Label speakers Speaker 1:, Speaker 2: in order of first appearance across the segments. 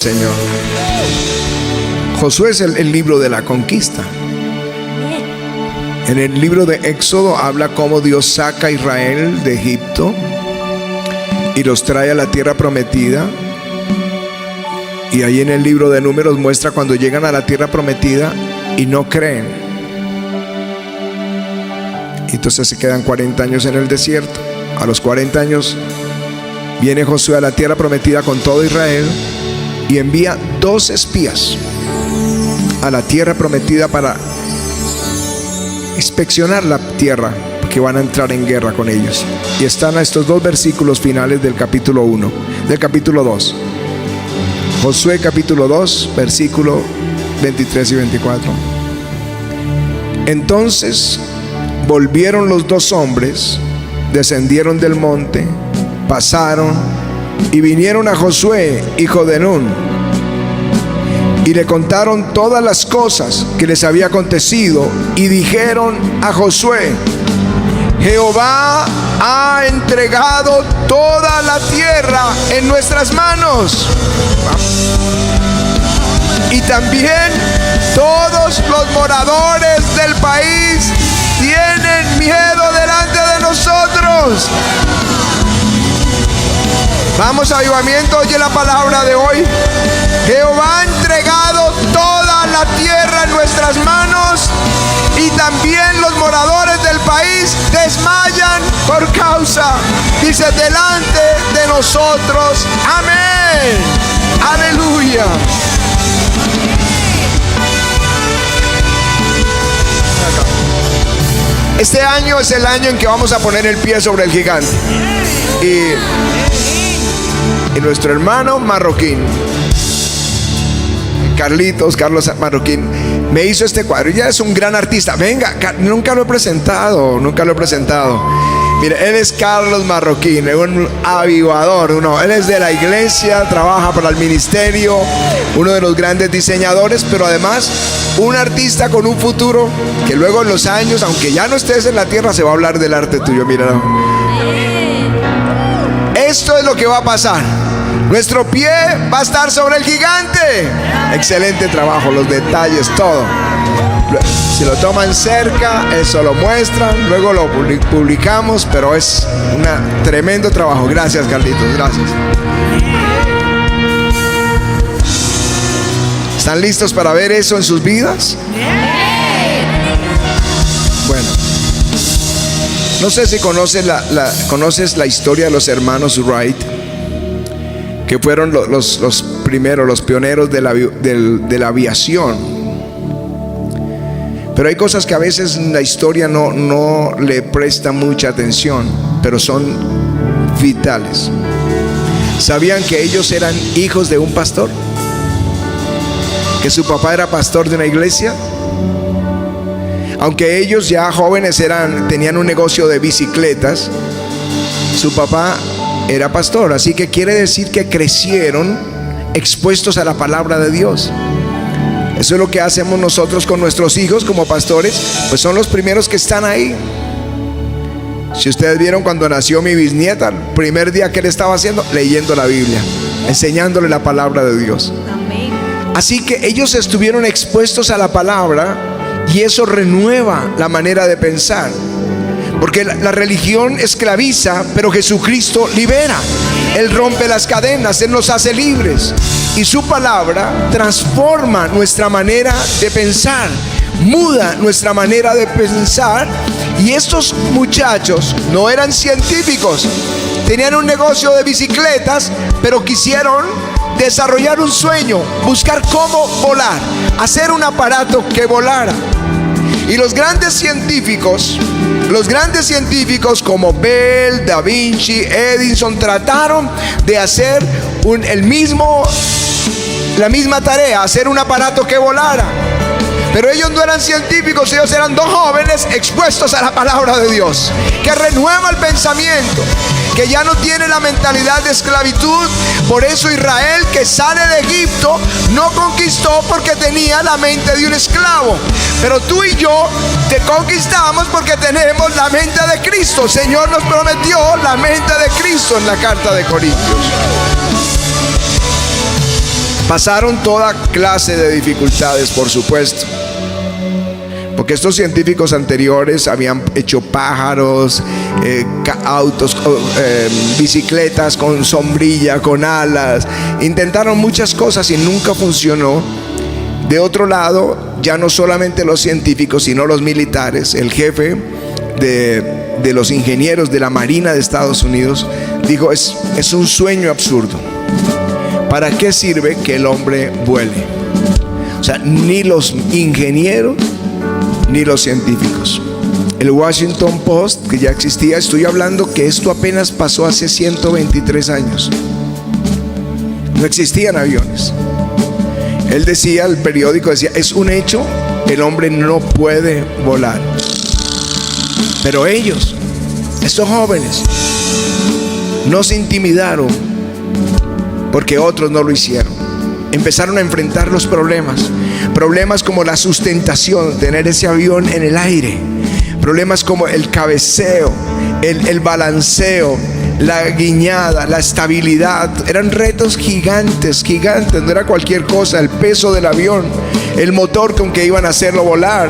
Speaker 1: Señor. Josué es el libro de la conquista. En el libro de Éxodo habla cómo Dios saca a Israel de Egipto y los trae a la tierra prometida. Y ahí en el libro de Números muestra cuando llegan a la tierra prometida y no creen. Y entonces se quedan 40 años en el desierto. A los 40 años viene Josué a la tierra prometida con todo Israel y envía 2 espías a la tierra prometida para inspeccionar la tierra, que van a entrar en guerra con ellos. Y están a estos 2 versículos finales del capítulo 1, del capítulo 2. Josué capítulo 2, versículo 23 y 24. Entonces volvieron los 2 hombres, descendieron del monte, pasaron y vinieron a Josué, hijo de Nun, y le contaron todas las cosas que les había acontecido, y dijeron a Josué: Jehová ha entregado toda la tierra en nuestras manos, y también todos los moradores del país tienen miedo delante de nosotros. Vamos, avivamiento, oye la palabra de hoy. Jehová ha entregado toda la tierra en nuestras manos, y también los moradores del país desmayan por causa, dice, delante de nosotros. Amén. Aleluya. Este año es el año en que vamos a poner el pie sobre el gigante. Y nuestro hermano Marroquín, Carlos Marroquín, me hizo este cuadro. Ya es un gran artista. Venga, nunca lo he presentado. Mire, él es Carlos Marroquín, es un avivador. Él es de la iglesia, trabaja para el ministerio, uno de los grandes diseñadores, pero además un artista con un futuro que luego en los años, aunque ya no estés en la tierra, se va a hablar del arte tuyo. Mira, esto es lo que va a pasar. Nuestro pie va a estar sobre el gigante. Excelente trabajo, los detalles, todo. Si lo toman cerca, eso lo muestran, luego lo publicamos, pero es un tremendo trabajo. Gracias, Carlitos, gracias. ¿Están listos para ver eso en sus vidas? Bueno, no sé si conoces la historia de los hermanos Wright, que fueron los primeros, los pioneros de la aviación. Pero hay cosas que a veces la historia no le presta mucha atención, pero son vitales. ¿Sabían que ellos eran hijos de un pastor? ¿Que su papá era pastor de una iglesia? Aunque ellos ya jóvenes tenían un negocio de bicicletas, su papá era pastor. Así que quiere decir que crecieron expuestos a la palabra de Dios. Eso es lo que hacemos nosotros con nuestros hijos como pastores, pues son los primeros que están ahí. Si ustedes vieron cuando nació mi bisnieta, el primer día que él estaba haciendo, leyendo la Biblia, enseñándole la palabra de Dios. Amén. Así que ellos estuvieron expuestos a la palabra, y eso renueva la manera de pensar. Porque la religión esclaviza, pero Jesucristo libera. Él rompe las cadenas, Él nos hace libres. Y su palabra transforma nuestra manera de pensar, muda nuestra manera de pensar. Y estos muchachos no eran científicos, tenían un negocio de bicicletas, pero quisieron desarrollar un sueño, buscar cómo volar, hacer un aparato que volara. Y los grandes científicos como Bell, Da Vinci, Edison, trataron de hacer la misma tarea, hacer un aparato que volara. Pero ellos no eran científicos, ellos eran 2 jóvenes expuestos a la palabra de Dios, que renueva el pensamiento, que ya no tiene la mentalidad de esclavitud. Por eso Israel, que sale de Egipto, no conquistó porque tenía la mente de un esclavo. Pero tú y yo te conquistamos porque tenemos la mente de Cristo. El Señor nos prometió la mente de Cristo en la carta de Corintios. Pasaron toda clase de dificultades, por supuesto, porque estos científicos anteriores habían hecho pájaros, autos, bicicletas con sombrilla, con alas. Intentaron muchas cosas y nunca funcionó. De otro lado, ya no solamente los científicos, sino los militares. El jefe de los ingenieros de la Marina de Estados Unidos dijo: es un sueño absurdo. ¿Para qué sirve que el hombre vuele? O sea, ni los ingenieros ni los científicos. El Washington Post, que ya existía, estoy hablando que esto apenas pasó hace 123 años. No existían aviones. Él decía, el periódico decía: es un hecho, el hombre no puede volar. Pero ellos, estos jóvenes, no se intimidaron porque otros no lo hicieron. Empezaron a enfrentar los problemas como la sustentación, tener ese avión en el aire, problemas como el cabeceo, el balanceo, la guiñada, la estabilidad. Eran retos gigantes, no era cualquier cosa. El peso del avión, el motor con que iban a hacerlo volar,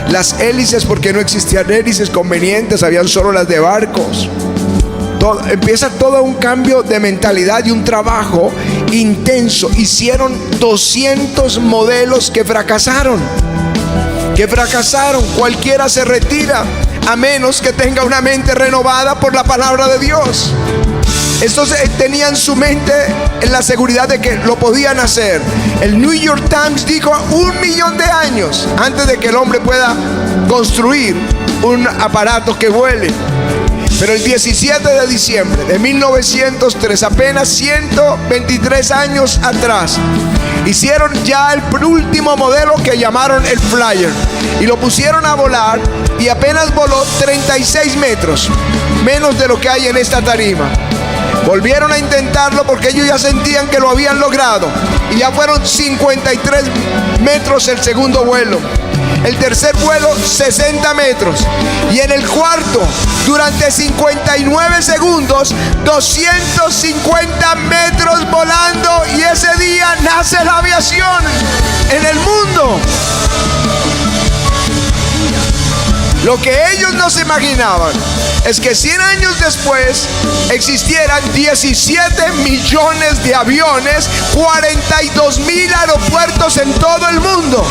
Speaker 1: las hélices, porque no existían hélices convenientes, habían solo las de barcos. Empieza todo un cambio de mentalidad y un trabajo intenso. Hicieron 200 modelos que fracasaron. Cualquiera se retira a menos que tenga una mente renovada por la palabra de Dios. Estos tenían su mente en la seguridad de que lo podían hacer. El New York Times dijo 1.000.000 de años antes de que el hombre pueda construir un aparato que vuele. Pero el 17 de diciembre de 1903, apenas 123 años atrás, hicieron ya el último modelo que llamaron el Flyer, y lo pusieron a volar, y apenas voló 36 metros, menos de lo que hay en esta tarima. Volvieron a intentarlo porque ellos ya sentían que lo habían logrado, y ya fueron 53 metros el segundo vuelo. El tercer vuelo, 60 metros. Y en el cuarto, durante 59 segundos, 250 metros volando. Y ese día nace la aviación en el mundo. Lo que ellos no se imaginaban es que 100 años después existieran 17 millones de aviones, 42,000 aeropuertos en todo el mundo.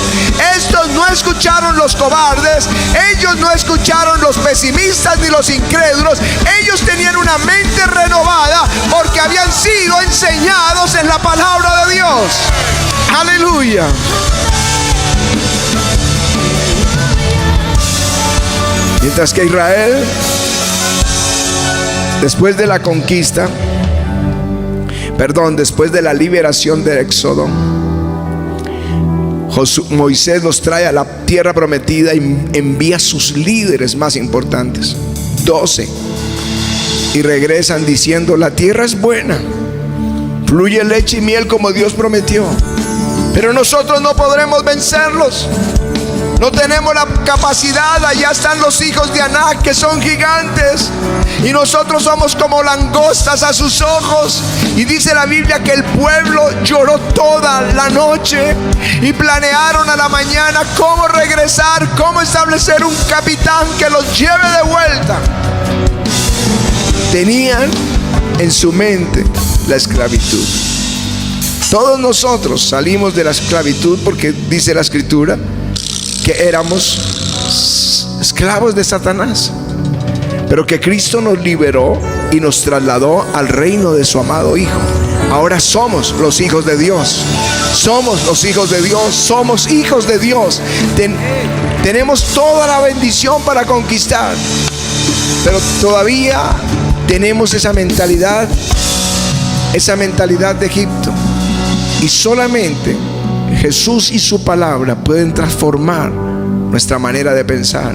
Speaker 1: Estos no escucharon los cobardes, ellos no escucharon los pesimistas ni los incrédulos. Ellos tenían una mente renovada porque habían sido enseñados en la palabra de Dios. Aleluya. Mientras que Israel, después de la conquista, después de la liberación del Éxodo, Moisés los trae a la tierra prometida y envía a sus líderes más importantes, 12, y regresan diciendo: la tierra es buena, fluye leche y miel como Dios prometió, pero nosotros no podremos vencerlos. No tenemos la capacidad. Allá están los hijos de Anac, que son gigantes, y nosotros somos como langostas a sus ojos. Y dice la Biblia que el pueblo lloró toda la noche y planearon a la mañana cómo regresar, cómo establecer un capitán que los lleve de vuelta. Tenían en su mente la esclavitud. Todos nosotros salimos de la esclavitud porque dice la Escritura que éramos esclavos de Satanás, pero que Cristo nos liberó y nos trasladó al reino de su amado Hijo. Ahora somos los hijos de Dios. Somos los hijos de Dios. Somos hijos de Dios. Tenemos toda la bendición para conquistar, pero todavía tenemos esa mentalidad de Egipto. Y solamente Jesús y su palabra pueden transformar nuestra manera de pensar.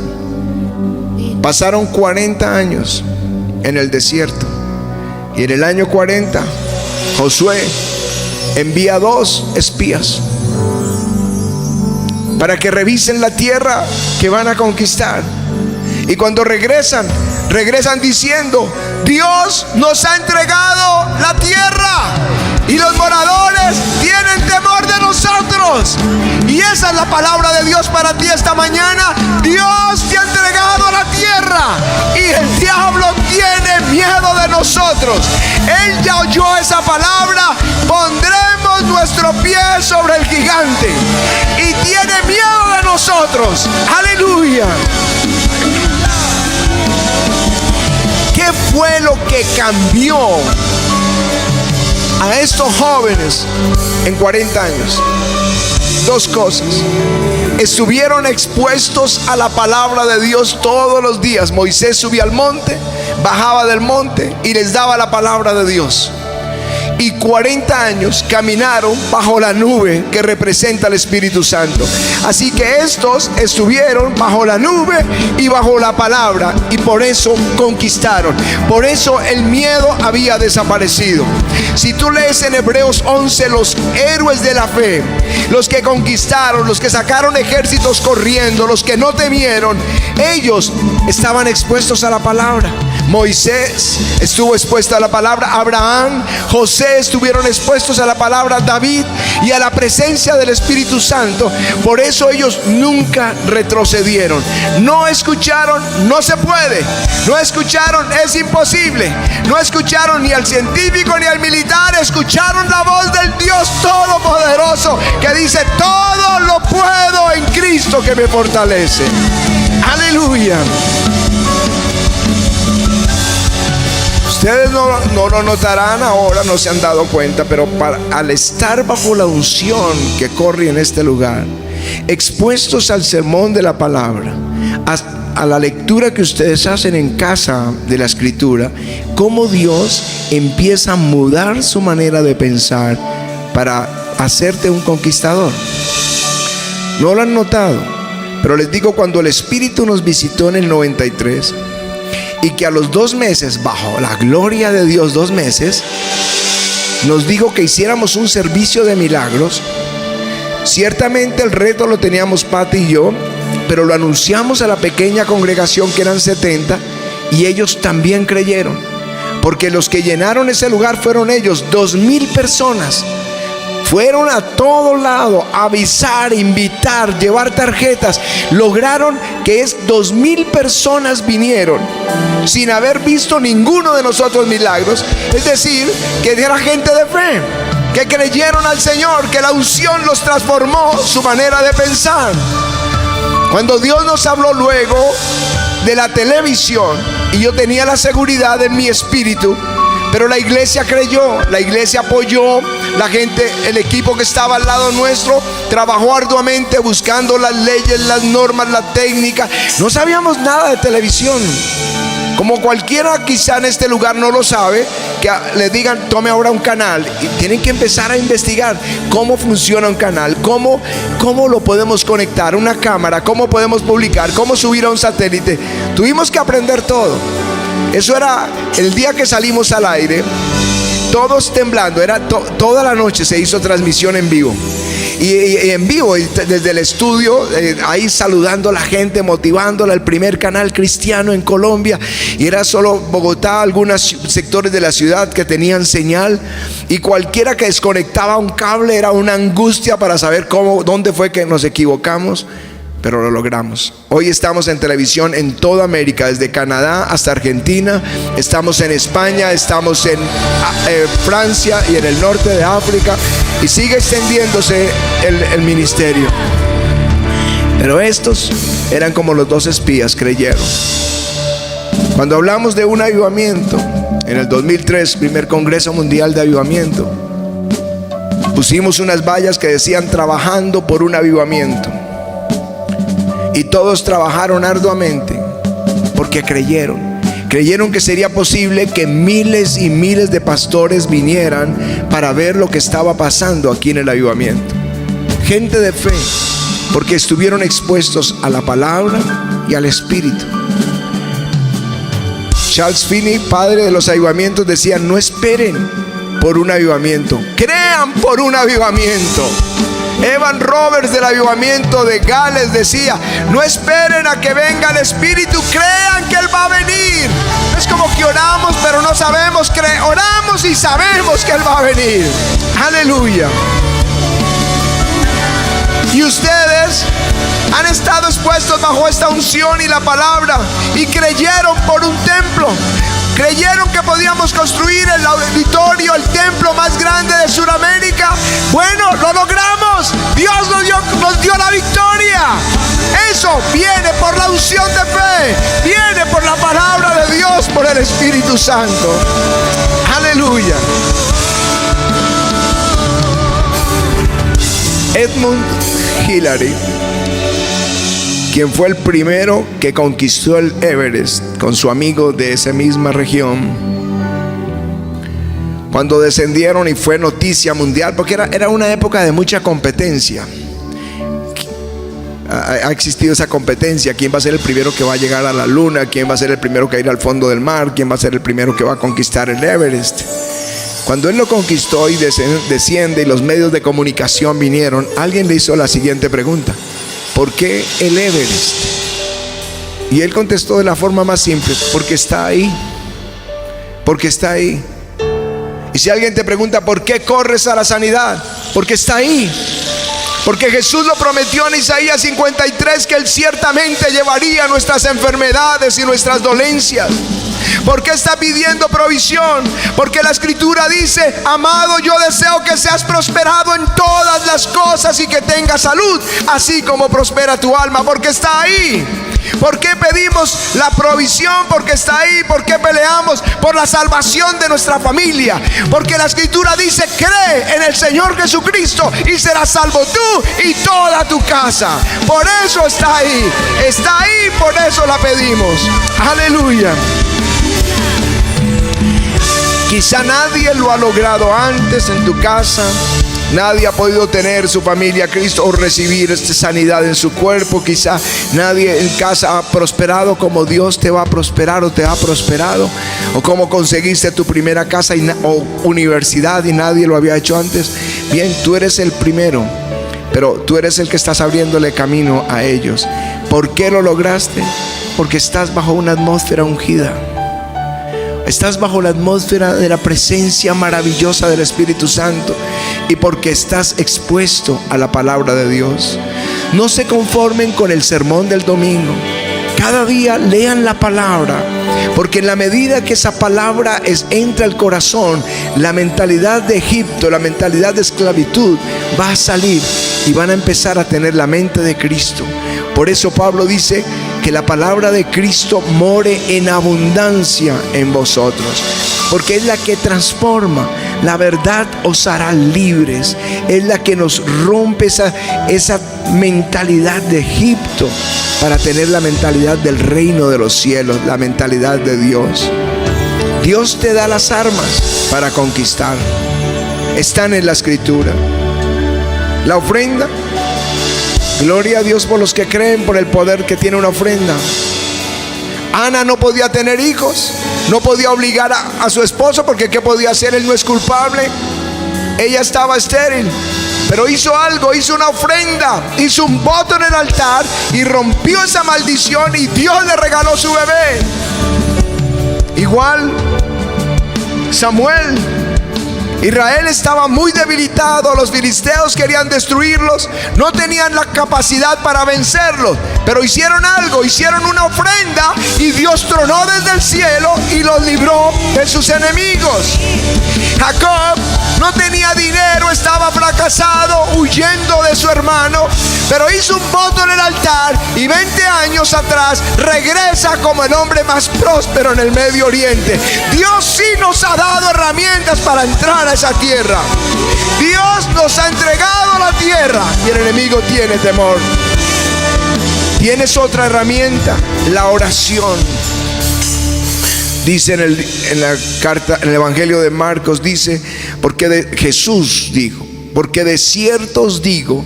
Speaker 1: Pasaron 40 años en el desierto, y en el año 40 Josué envía 2 espías para que revisen la tierra que van a conquistar. Y cuando regresan diciendo: Dios nos ha entregado la tierra. y los moradores tienen temor de nosotros. Y esa es la palabra de Dios para ti esta mañana. Dios te ha entregado a la tierra y el diablo tiene miedo de nosotros. Él ya oyó esa palabra: pondremos nuestro pie sobre el gigante, y tiene miedo de nosotros. Aleluya. ¿Qué fue lo que cambió a estos jóvenes en 40 años? Dos cosas. Estuvieron expuestos a la palabra de Dios todos los días. Moisés subía al monte, bajaba del monte y les daba la palabra de Dios. Y 40 años caminaron bajo la nube que representa al Espíritu Santo. Así que estos estuvieron bajo la nube y bajo la palabra, y por eso conquistaron. Por eso el miedo había desaparecido. Si tú lees en Hebreos 11, los héroes de la fe, los que conquistaron, los que sacaron ejércitos corriendo, los que no temieron, ellos estaban expuestos a la palabra. Moisés estuvo expuesto a la palabra, Abraham, José estuvieron expuestos a la palabra, David, y a la presencia del Espíritu Santo. Por eso ellos nunca retrocedieron. No escucharon, no se puede. No escucharon, es imposible. No escucharon ni al científico ni al militar. Escucharon la voz del Dios Todopoderoso, que dice: todo lo puedo en Cristo que me fortalece. Aleluya. Ustedes no lo notarán ahora, no se han dado cuenta, pero al estar bajo la unción que corre en este lugar, expuestos al sermón de la palabra, a la lectura que ustedes hacen en casa de la Escritura, cómo Dios empieza a mudar su manera de pensar para hacerte un conquistador. No lo han notado, pero les digo, cuando el Espíritu nos visitó en el 93, y que a los 2 meses, bajo la gloria de Dios, 2 meses, nos dijo que hiciéramos un servicio de milagros. Ciertamente el reto lo teníamos Pati y yo, pero lo anunciamos a la pequeña congregación, que eran 70, y ellos también creyeron, porque los que llenaron ese lugar fueron ellos. 2,000 personas fueron a todo lado, avisar, invitar, llevar tarjetas. Lograron que 2,000 personas vinieron sin haber visto ninguno de nosotros milagros. Es decir, que era gente de fe, que creyeron al Señor, que la unción los transformó su manera de pensar. Cuando Dios nos habló luego de la televisión, y yo tenía la seguridad en mi espíritu, pero la iglesia creyó, la iglesia apoyó, la gente, el equipo que estaba al lado nuestro trabajó arduamente buscando las leyes, las normas, la técnica. No sabíamos nada de televisión, como cualquiera quizá en este lugar no lo sabe, que le digan: tome ahora un canal, y tienen que empezar a investigar cómo funciona un canal, cómo lo podemos conectar, una cámara, cómo podemos publicar, cómo subir a un satélite. Tuvimos que aprender todo. Eso era el día que salimos al aire, todos temblando. Era toda la noche se hizo transmisión en vivo. Y en vivo, desde el estudio, ahí saludando a la gente, motivándola. El primer canal cristiano en Colombia. Y era solo Bogotá, algunos sectores de la ciudad que tenían señal. Y cualquiera que desconectaba un cable era una angustia para saber dónde fue que nos equivocamos. Pero lo logramos. Hoy estamos en televisión en toda América, desde Canadá hasta Argentina. Estamos en España, estamos en Francia y en el norte de África. Y sigue extendiéndose el ministerio. Pero estos eran como los 2 espías, creyeron. Cuando hablamos de un avivamiento, en el 2003, primer Congreso Mundial de Avivamiento, pusimos unas vallas que decían: trabajando por un avivamiento. Y todos trabajaron arduamente porque creyeron que sería posible que miles y miles de pastores vinieran para ver lo que estaba pasando aquí en el avivamiento. Gente de fe, porque estuvieron expuestos a la palabra y al Espíritu. Charles Finney, padre de los avivamientos, decía: no esperen por un avivamiento, crean por un avivamiento. Evan Roberts del Avivamiento de Gales decía: no esperen a que venga el Espíritu, crean que Él va a venir. Es como que oramos pero no sabemos, oramos y sabemos que Él va a venir. Aleluya. Y ustedes han estado expuestos bajo esta unción y la palabra, y creyeron por un templo. Creyeron que podíamos construir el auditorio, el templo más grande de Sudamérica. Bueno, lo logramos. Dios nos dio la victoria. Eso viene por la unción de fe, viene por la palabra de Dios, por el Espíritu Santo. Aleluya. Edmund Hillary, quien fue el primero que conquistó el Everest con su amigo de esa misma región, cuando descendieron y fue noticia mundial, porque era una época de mucha competencia. Ha existido esa competencia: quién va a ser el primero que va a llegar a la luna, quién va a ser el primero que va a ir al fondo del mar, quién va a ser el primero que va a conquistar el Everest. Cuando él lo conquistó y desciende y los medios de comunicación vinieron, alguien le hizo la siguiente pregunta: ¿por qué el Everest? Y él contestó de la forma más simple: porque está ahí. Porque está ahí. Y si alguien te pregunta: ¿por qué corres a la sanidad? Porque está ahí. Porque Jesús lo prometió en Isaías 53, que Él ciertamente llevaría nuestras enfermedades y nuestras dolencias. ¿Por qué está pidiendo provisión? Porque la Escritura dice: amado, yo deseo que seas prosperado en todas las cosas y que tengas salud, así como prospera tu alma. Porque está ahí. ¿Por qué pedimos la provisión? Porque está ahí. ¿Por qué peleamos por la salvación de nuestra familia? Porque la Escritura dice: cree en el Señor Jesucristo y serás salvo tú y toda tu casa. Por eso está ahí. Está ahí, por eso la pedimos. Aleluya. Quizá nadie lo ha logrado antes en tu casa. Nadie ha podido tener su familia a Cristo o recibir esta sanidad en su cuerpo. Quizá nadie en casa ha prosperado como Dios te va a prosperar o te ha prosperado. O como conseguiste tu primera casa o universidad y nadie lo había hecho antes. Bien, tú eres el primero, pero tú eres el que estás abriéndole camino a ellos. ¿Por qué lo lograste? Porque estás bajo una atmósfera ungida. Estás bajo la atmósfera de la presencia maravillosa del Espíritu Santo, y porque estás expuesto a la palabra de Dios. No se conformen con el sermón del domingo. Cada día lean la palabra, porque en la medida que esa palabra entra al corazón, la mentalidad de Egipto, la mentalidad de esclavitud va a salir y van a empezar a tener la mente de Cristo. Por eso Pablo dice que la palabra de Cristo more en abundancia en vosotros, porque es la que transforma. La verdad os hará libres. Es la que nos rompe esa mentalidad de Egipto para tener la mentalidad del reino de los cielos, la mentalidad de Dios. Dios te da las armas para conquistar. Están en la Escritura. La ofrenda. Gloria a Dios por los que creen, por el poder que tiene una ofrenda. Ana no podía tener hijos, no podía obligar a su esposo, porque ¿qué podía hacer? Él no es culpable. Ella estaba estéril, pero hizo algo, hizo una ofrenda, hizo un voto en el altar y rompió esa maldición, y Dios le regaló su bebé. Igual Samuel. Israel estaba muy debilitado, los filisteos querían destruirlos, no tenían la capacidad para vencerlos, pero hicieron algo, hicieron una ofrenda, y Dios tronó desde el cielo y los libró de sus enemigos. Jacob no tenía dinero, estaba fracasado, huyendo de su hermano, pero hizo un voto en el altar, y 20 años atrás regresa como el hombre más próspero en el Medio Oriente. Dios sí nos ha dado herramientas para entrar a esa tierra. Dios nos ha entregado la tierra, y el enemigo tiene temor. Tienes otra herramienta: la oración. Dice en la carta, en el Evangelio de Marcos, dice: Jesús dijo: porque de cierto os digo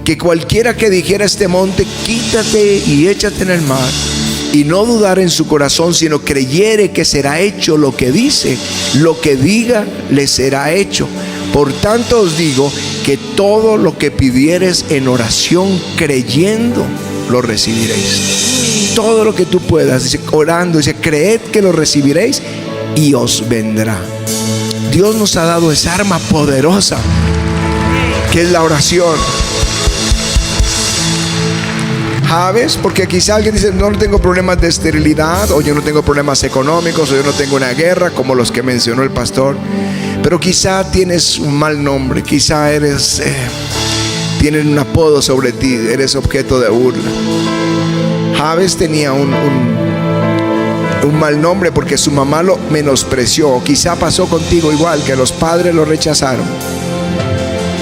Speaker 1: que cualquiera que dijera a este monte, quítate y échate en el mar, y no dudar en su corazón, sino creyere que será hecho lo que dice, lo que diga le será hecho. Por tanto os digo que todo lo que pidiereis en oración creyendo, lo recibiréis. Todo lo que tú puedas, dice, orando, dice, creed que lo recibiréis y os vendrá. Dios nos ha dado esa arma poderosa que es la oración. ¿Sabes? Porque quizá alguien dice, no tengo problemas de esterilidad, o yo no tengo problemas económicos, o yo no tengo una guerra como los que mencionó el pastor. Pero quizá tienes un mal nombre, quizá tienen un apodo sobre ti, eres objeto de burla. Javes tenía un mal nombre porque su mamá lo menospreció. Quizá pasó contigo igual, que los padres lo rechazaron.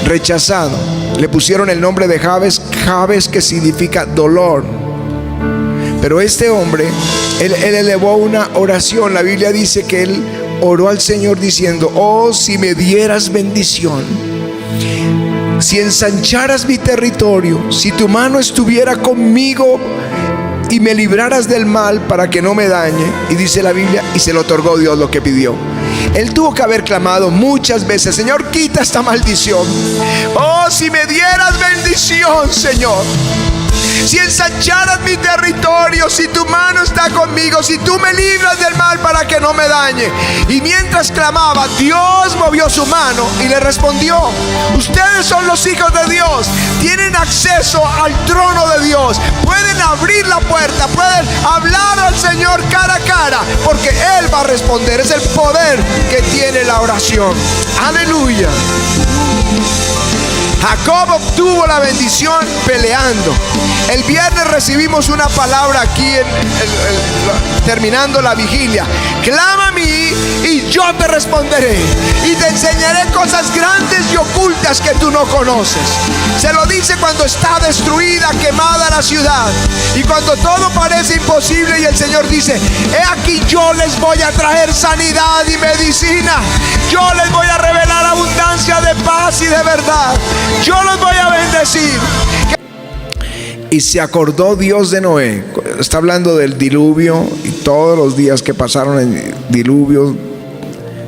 Speaker 1: Rechazado. Le pusieron el nombre de Javes, Javes, que significa dolor. Pero este hombre, él elevó una oración. La Biblia dice que él oró al Señor diciendo, oh, si me dieras bendición, si ensancharas mi territorio, si tu mano estuviera conmigo y me libraras del mal para que no me dañe. Y dice la Biblia, y se le otorgó Dios lo que pidió. Él tuvo que haber clamado muchas veces, Señor, quita esta maldición. Oh, si me dieras bendición, Señor, si ensancharas mi territorio, si tu mano está conmigo, si tú me libras del mal para que no me dañe. Y mientras clamaba, Dios movió su mano y le respondió. Ustedes son los hijos de Dios, tienen acceso al trono de Dios, pueden abrir la puerta, pueden hablar al Señor cara a cara, porque Él va a responder. Es el poder que tiene la oración. Aleluya. Jacob obtuvo la bendición peleando. El viernes recibimos una palabra aquí terminando la vigilia. Clama a mí y yo te responderé y te enseñaré cosas grandes y ocultas que tú no conoces. Se lo dice cuando está destruida, quemada la ciudad, y cuando todo parece imposible, y el Señor dice, he aquí yo les voy a traer sanidad y medicina. Yo les voy a revelar abundancia de paz y de verdad. Yo los voy a bendecir. Y se acordó Dios de Noé. Está hablando del diluvio y todos los días que pasaron en diluvio.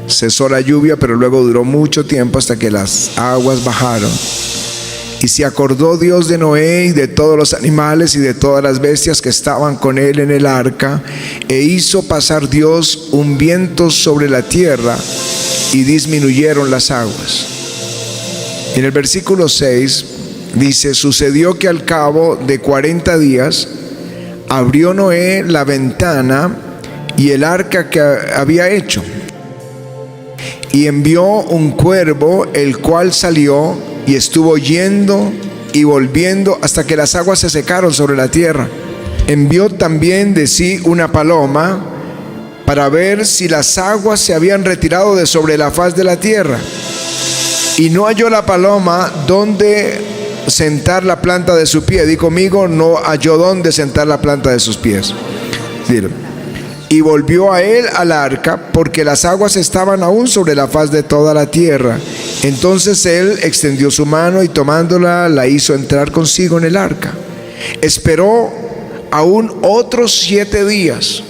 Speaker 1: Cesó la lluvia, pero luego duró mucho tiempo hasta que las aguas bajaron. Y se acordó Dios de Noé y de todos los animales y de todas las bestias que estaban con él en el arca, e hizo pasar Dios un viento sobre la tierra y disminuyeron las aguas. En el versículo 6 dice, sucedió que al cabo de 40 días abrió Noé la ventana y el arca que había hecho, y envió un cuervo, el cual salió y estuvo yendo y volviendo hasta que las aguas se secaron sobre la tierra. Envió también de sí una paloma para ver si las aguas se habían retirado de sobre la faz de la tierra. Y no halló la paloma donde sentar la planta de su pie. Di conmigo, no halló donde sentar la planta de sus pies. Dile. Y volvió a él al arca, porque las aguas estaban aún sobre la faz de toda la tierra. Entonces él extendió su mano y tomándola la hizo entrar consigo en el arca. Esperó aún otros 7 días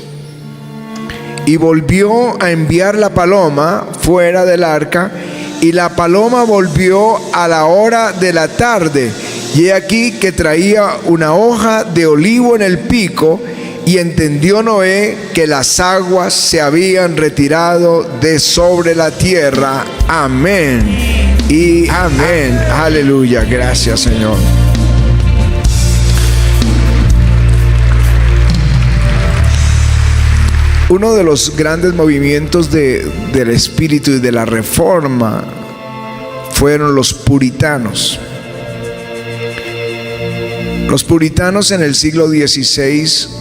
Speaker 1: y volvió a enviar la paloma fuera del arca. Y la paloma volvió a la hora de la tarde, y he aquí que traía una hoja de olivo en el pico. Y entendió Noé que las aguas se habían retirado de sobre la tierra. Amén y amén. Aleluya. Gracias, Señor. Uno de los grandes movimientos del espíritu y de la reforma fueron los puritanos. Los puritanos en el siglo XVI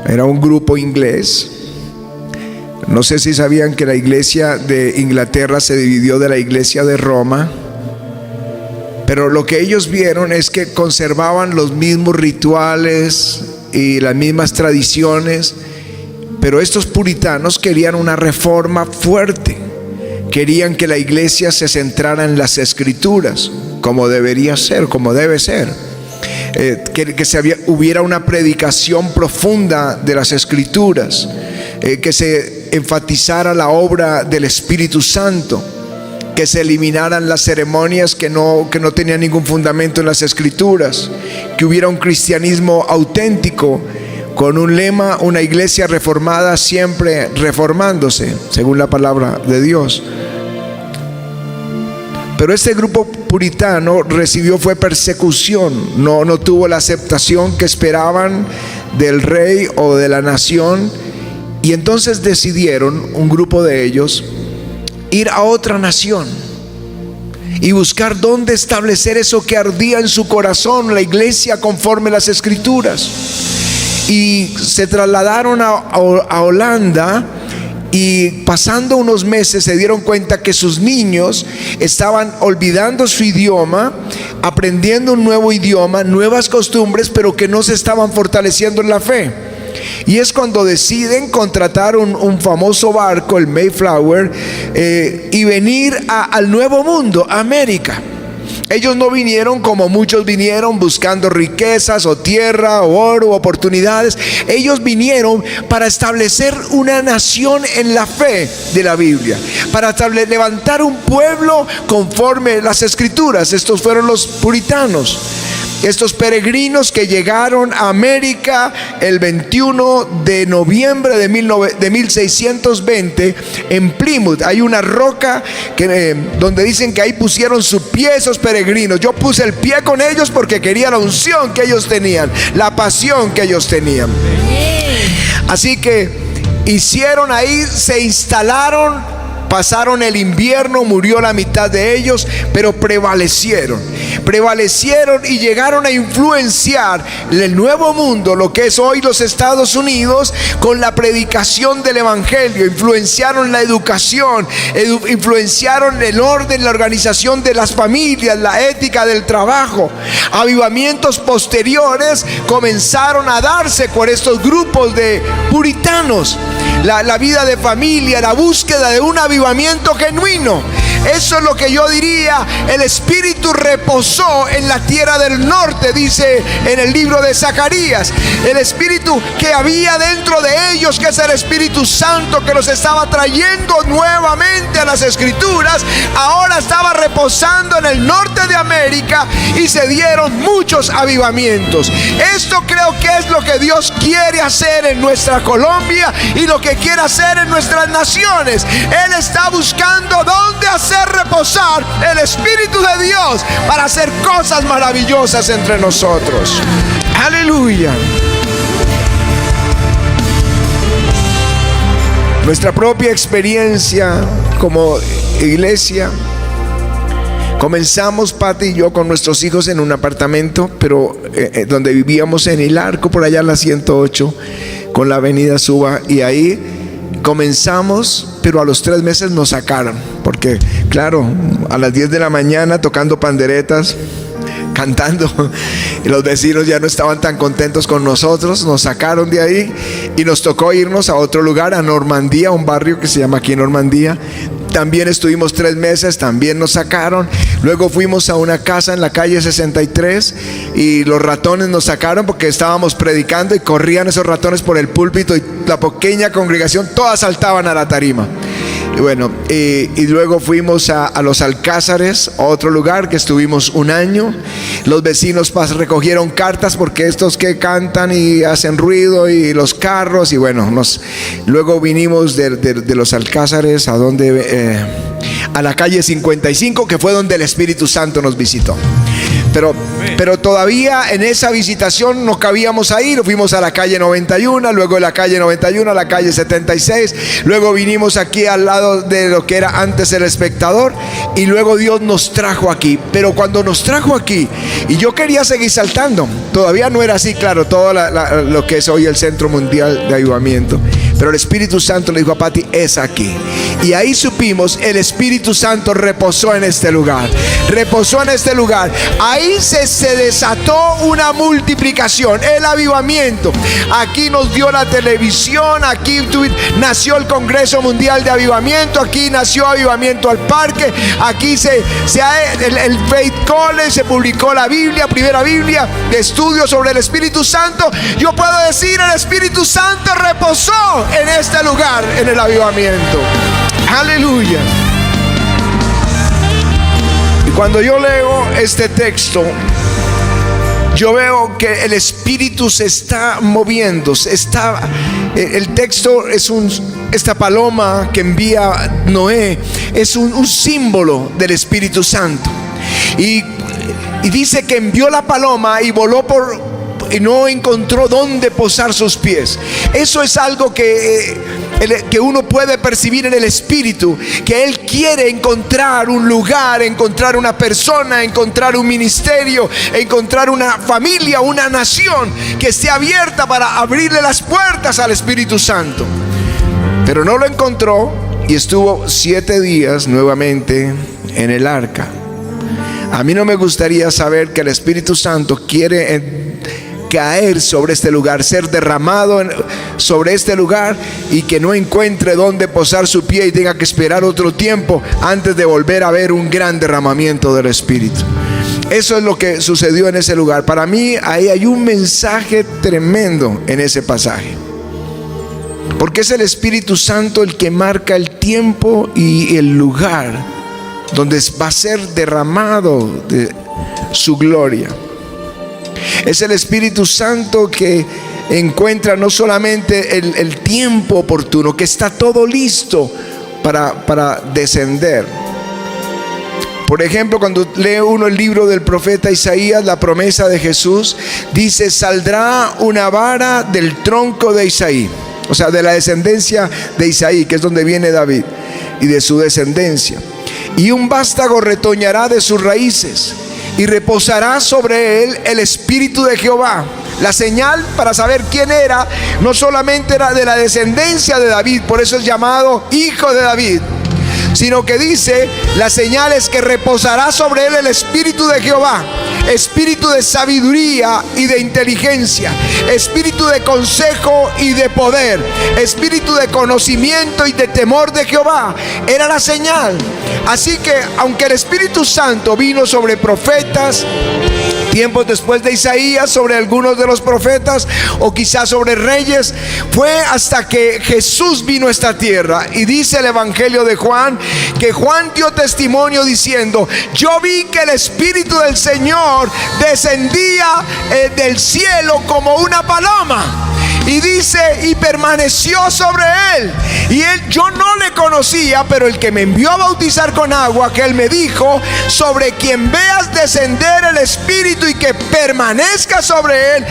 Speaker 1: era un grupo inglés. No sé si sabían que la iglesia de Inglaterra se dividió de la iglesia de Roma. Pero lo que ellos vieron es que conservaban los mismos rituales y las mismas tradiciones. Pero estos puritanos querían una reforma fuerte. Querían que la iglesia se centrara en las escrituras, como debería ser, como debe ser. Hubiera una predicación profunda de las escrituras, que se enfatizara la obra del Espíritu Santo, que se eliminaran las ceremonias que no tenían ningún fundamento en las Escrituras, que hubiera un cristianismo auténtico con un lema: una iglesia reformada siempre reformándose, según la palabra de Dios. Pero este grupo puritano fue persecución, no tuvo la aceptación que esperaban del rey o de la nación, y entonces decidieron, un grupo de ellos, ir a otra nación y buscar dónde establecer eso que ardía en su corazón, la iglesia conforme las Escrituras. Y se trasladaron a Holanda, y pasando unos meses se dieron cuenta que sus niños estaban olvidando su idioma, aprendiendo un nuevo idioma, nuevas costumbres, pero que no se estaban fortaleciendo en la fe. Y es cuando deciden contratar un famoso barco, el Mayflower, y venir al Nuevo Mundo, a América. Ellos no vinieron como muchos vinieron, buscando riquezas o tierra o oro, oportunidades. Ellos vinieron para establecer una nación en la fe de la Biblia, para levantar un pueblo conforme las Escrituras. Estos fueron los puritanos, estos peregrinos que llegaron a América el 21 de noviembre de 1620 en Plymouth. Hay una roca donde dicen que ahí pusieron su pie esos peregrinos. Yo puse el pie con ellos porque quería la unción que ellos tenían, la pasión que ellos tenían. Así que hicieron ahí, se instalaron, pasaron el invierno, murió la mitad de ellos, pero prevalecieron y llegaron a influenciar el Nuevo Mundo, lo que es hoy los Estados Unidos, con la predicación del Evangelio. Influenciaron la educación, influenciaron el orden, la organización de las familias, la ética del trabajo. Avivamientos posteriores comenzaron a darse por estos grupos de puritanos. La vida de familia, la búsqueda de un avivamiento genuino. Eso es lo que yo diría. El Espíritu reposó en la tierra del norte, dice en el libro de Zacarías. El Espíritu que había dentro de ellos, que es el Espíritu Santo, que los estaba trayendo nuevamente a las Escrituras, ahora estaba reposando en el norte de América, y se dieron muchos avivamientos. Esto creo que es lo que Dios quiere hacer en nuestra Colombia y lo que quiere hacer en nuestras naciones. Él está buscando dónde hacer reposar el Espíritu de Dios para hacer cosas maravillosas entre nosotros. Aleluya. Nuestra propia experiencia como iglesia. Comenzamos, Pati y yo, con nuestros hijos en un apartamento, pero donde vivíamos en El Arco, por allá en la 108, con la avenida Suba, y ahí comenzamos, pero a los 3 meses nos sacaron, porque claro, a las 10 de la mañana tocando panderetas, cantando, y los vecinos ya no estaban tan contentos con nosotros. Nos sacaron de ahí y nos tocó irnos a otro lugar, a Normandía, un barrio que se llama aquí Normandía. También estuvimos 3 meses, también nos sacaron. Luego fuimos a una casa en la calle 63 y los ratones nos sacaron porque estábamos predicando y corrían esos ratones por el púlpito, y la pequeña congregación todas saltaban a la tarima. Y bueno, y luego fuimos a Los Alcázares, a otro lugar que estuvimos 1 año. Los vecinos recogieron cartas porque estos que cantan y hacen ruido, y los carros, y bueno, luego vinimos de Los Alcázares a a la calle 55, que fue donde el Espíritu Santo nos visitó. Pero todavía en esa visitación no cabíamos a ir. Fuimos a la calle 91, luego de la calle 91 a la calle 76, luego vinimos aquí al lado de lo que era antes El Espectador, y luego Dios nos trajo aquí. Pero cuando nos trajo aquí, y yo quería seguir saltando, todavía no era así, claro, todo lo que es hoy el Centro Mundial de Avivamiento, pero el Espíritu Santo le dijo a Pati: es aquí. Y ahí supimos, el Espíritu Santo reposó en este lugar. Reposó en este lugar. Ahí se desató una multiplicación, el avivamiento. Aquí nos dio la televisión, aquí nació el Congreso Mundial de Avivamiento, aquí nació Avivamiento al Parque, aquí el Faith College, se publicó la Biblia, primera Biblia de estudio sobre el Espíritu Santo. Yo puedo decir, el Espíritu Santo reposó en este lugar, en el avivamiento. Aleluya. Cuando yo leo este texto, yo veo que el Espíritu se está moviendo. El texto es esta paloma que envía Noé, es un símbolo del Espíritu Santo. Y dice que envió la paloma y voló y no encontró dónde posar sus pies. Eso es algo que uno puede percibir en el Espíritu, que Él quiere encontrar un lugar, encontrar una persona, encontrar un ministerio, encontrar una familia, una nación que esté abierta para abrirle las puertas al Espíritu Santo. Pero no lo encontró y estuvo 7 días nuevamente en el arca. A mí no me gustaría saber que el Espíritu Santo quiere caer sobre este lugar, ser derramado sobre este lugar, y que no encuentre dónde posar su pie y tenga que esperar otro tiempo antes de volver a ver un gran derramamiento del Espíritu. Eso es lo que sucedió en ese lugar. Para mí ahí hay un mensaje tremendo en ese pasaje, porque es el Espíritu Santo el que marca el tiempo y el lugar donde va a ser derramado de su gloria. Es el Espíritu Santo que encuentra no solamente el tiempo oportuno, que está todo listo para descender. Por ejemplo, cuando lee uno el libro del profeta Isaías, la promesa de Jesús, dice: saldrá una vara del tronco de Isaí, o sea, de la descendencia de Isaí, que es donde viene David, y de su descendencia. Y un vástago retoñará de sus raíces, y reposará sobre él el Espíritu de Jehová. La señal para saber quién era, no solamente era de la descendencia de David, por eso es llamado hijo de David, sino que dice, la señal es que reposará sobre él el Espíritu de Jehová, espíritu de sabiduría y de inteligencia, espíritu de consejo y de poder, espíritu de conocimiento y de temor de Jehová. Era la señal. Así que aunque el Espíritu Santo vino sobre profetas tiempos después de Isaías, sobre algunos de los profetas, o quizás sobre reyes, fue hasta que Jesús vino a esta tierra. Y dice el Evangelio de Juan, que Juan dio testimonio diciendo: yo vi que el Espíritu del Señor descendía del cielo como una paloma. Y dice, y permaneció sobre él. Y yo no le conocía, pero el que me envió a bautizar con agua, que él me dijo: sobre quien veas descender el Espíritu y que permanezca sobre él,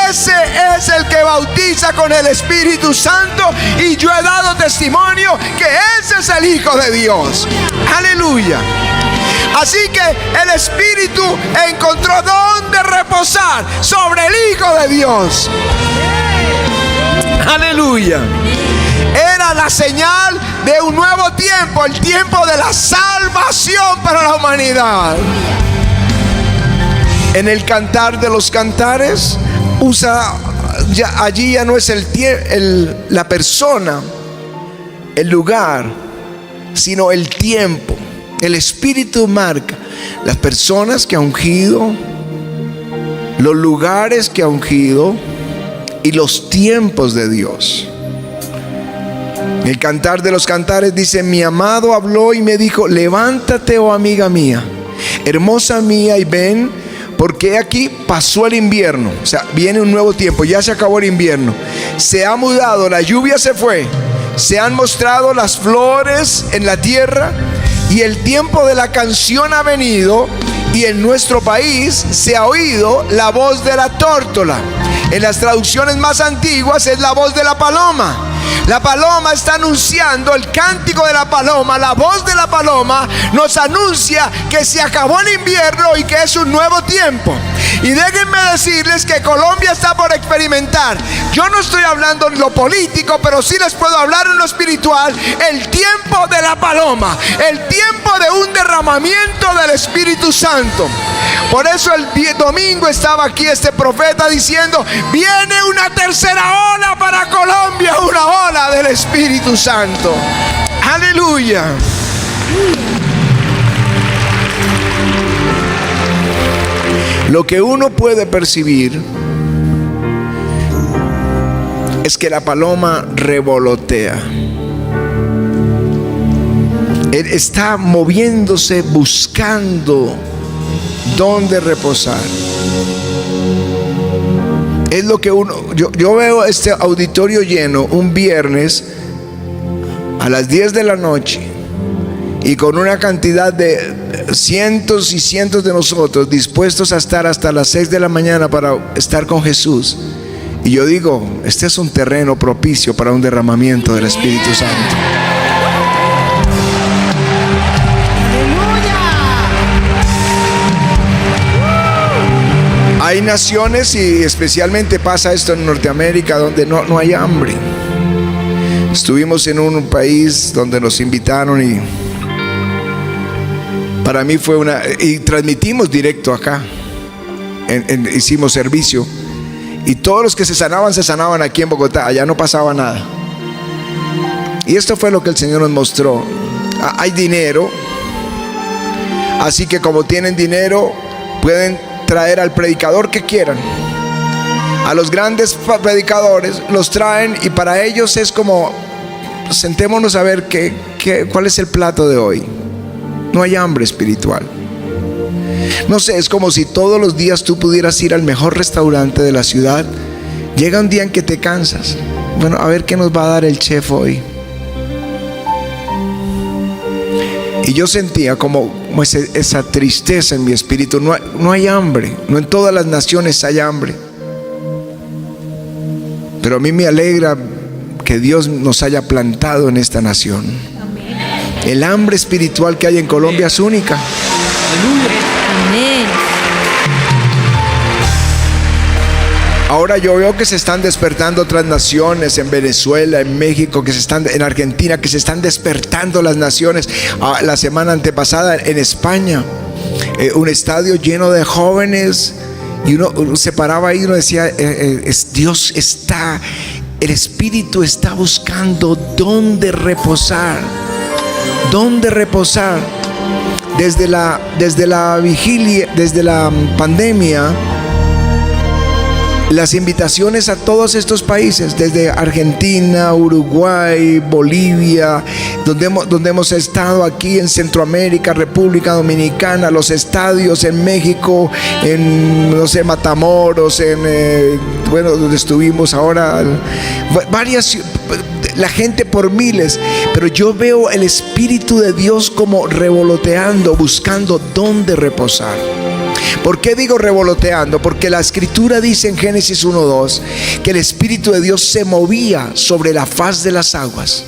Speaker 1: ese es el que bautiza con el Espíritu Santo. Y yo he dado testimonio que ese es el Hijo de Dios. Aleluya. Así que el Espíritu encontró dónde reposar, sobre el Hijo de Dios. Aleluya. Era la señal de un nuevo tiempo, el tiempo de la salvación para la humanidad. En el Cantar de los Cantares allí ya no es la persona, el lugar, sino el tiempo. El Espíritu marca las personas que ha ungido, los lugares que ha ungido y los tiempos de Dios. El Cantar de los Cantares dice: mi amado habló y me dijo: levántate, oh amiga mía, hermosa mía, y ven, porque aquí pasó el invierno. O sea, viene un nuevo tiempo, ya se acabó el invierno, se ha mudado, la lluvia se fue, se han mostrado las flores en la tierra, y el tiempo de la canción ha venido, y en nuestro país se ha oído la voz de la tórtola. En las traducciones más antiguas es la voz de la paloma. La paloma está anunciando, el cántico de la paloma, la voz de la paloma nos anuncia que se acabó el invierno y que es un nuevo tiempo. Y déjenme decirles que Colombia está por experimentar, yo no estoy hablando en lo político, pero sí les puedo hablar en lo espiritual, el tiempo de la paloma, el tiempo de un derramamiento del Espíritu Santo. Por eso el domingo estaba aquí este profeta diciendo: viene una tercera ola para Colombia, una ola del Espíritu Santo. Aleluya. Lo que uno puede percibir es que la paloma revolotea. Él está moviéndose, buscando donde reposar. Es lo que yo veo este auditorio lleno un viernes a las 10 de la noche y con una cantidad de cientos y cientos de nosotros dispuestos a estar hasta las 6 de la mañana para estar con Jesús. Y yo digo, este es un terreno propicio para un derramamiento del Espíritu Santo. Hay naciones, y especialmente pasa esto en Norteamérica, donde no hay hambre. Estuvimos en un país donde nos invitaron y para mí fue y transmitimos directo acá. Hicimos servicio y todos los que se sanaban aquí en Bogotá. Allá no pasaba nada. Y esto fue lo que el Señor nos mostró. Hay dinero, así que como tienen dinero, pueden traer al predicador que quieran. A los grandes predicadores los traen y para ellos es como, sentémonos a ver cuál es el plato de hoy. No hay hambre espiritual. No sé, es como si todos los días tú pudieras ir al mejor restaurante de la ciudad. Llega un día en que te cansas. Bueno, a ver qué nos va a dar el chef hoy. Y yo sentía como esa tristeza en mi espíritu. No hay hambre. No en todas las naciones hay hambre. Pero a mí me alegra que Dios nos haya plantado en esta nación. El hambre espiritual que hay en Colombia es única. Amén. Ahora yo veo que se están despertando otras naciones, en Venezuela, en México, en Argentina, que se están despertando las naciones. La semana antepasada en España, un estadio lleno de jóvenes, y uno se paraba ahí y uno decía, Dios está, el Espíritu está buscando dónde reposar. ¿Dónde reposar? Desde la vigilia, desde la pandemia, las invitaciones a todos estos países, desde Argentina, Uruguay, Bolivia, donde hemos estado aquí en Centroamérica, República Dominicana, los estadios en México, en, no sé, Matamoros, donde estuvimos ahora, varias, la gente por miles, pero yo veo el Espíritu de Dios como revoloteando, buscando dónde reposar. ¿Por qué digo revoloteando? Porque la Escritura dice en Génesis 1:2 que el Espíritu de Dios se movía sobre la faz de las aguas.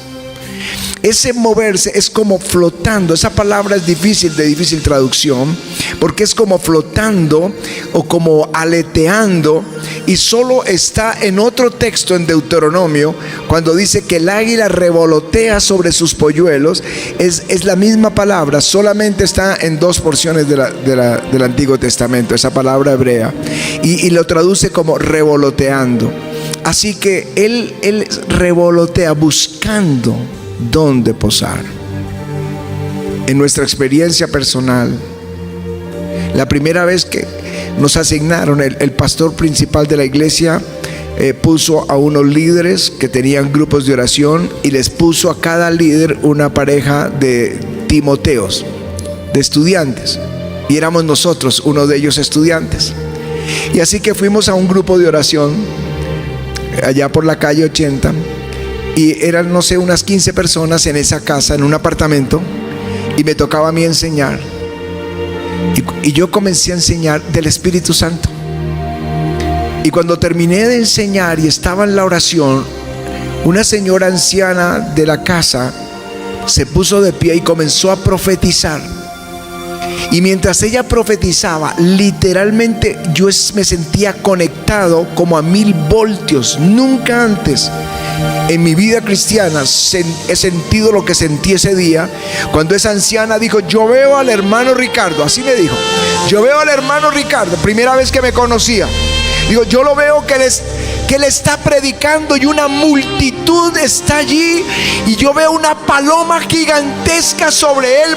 Speaker 1: Ese moverse es como flotando. Esa palabra es de difícil traducción, porque es como flotando o como aleteando, y solo está en otro texto en Deuteronomio cuando dice que el águila revolotea sobre sus polluelos. Es la misma palabra, solamente está en dos porciones del Antiguo Testamento, esa palabra hebrea, y lo traduce como revoloteando. Así que él revolotea buscando dónde posar. En nuestra experiencia personal, la primera vez que nos asignaron, el pastor principal de la iglesia puso a unos líderes que tenían grupos de oración y les puso a cada líder una pareja de Timoteos, de estudiantes, y éramos nosotros, uno de ellos estudiantes. Y así que fuimos a un grupo de oración allá por la calle 80, y eran, no sé, unas 15 personas en esa casa, en un apartamento, y me tocaba a mí enseñar. Y yo comencé a enseñar del Espíritu Santo. Y cuando terminé de enseñar y estaba en la oración, una señora anciana de la casa se puso de pie y comenzó a profetizar. Y mientras ella profetizaba, literalmente yo me sentía conectado como a 1000 voltios. Nunca antes en mi vida cristiana he sentido lo que sentí ese día cuando esa anciana dijo: yo veo al hermano Ricardo. Así me dijo: yo veo al hermano Ricardo. Primera vez que me conocía. Digo, yo lo veo que él está predicando y una multitud está allí, y yo veo una paloma gigantesca sobre él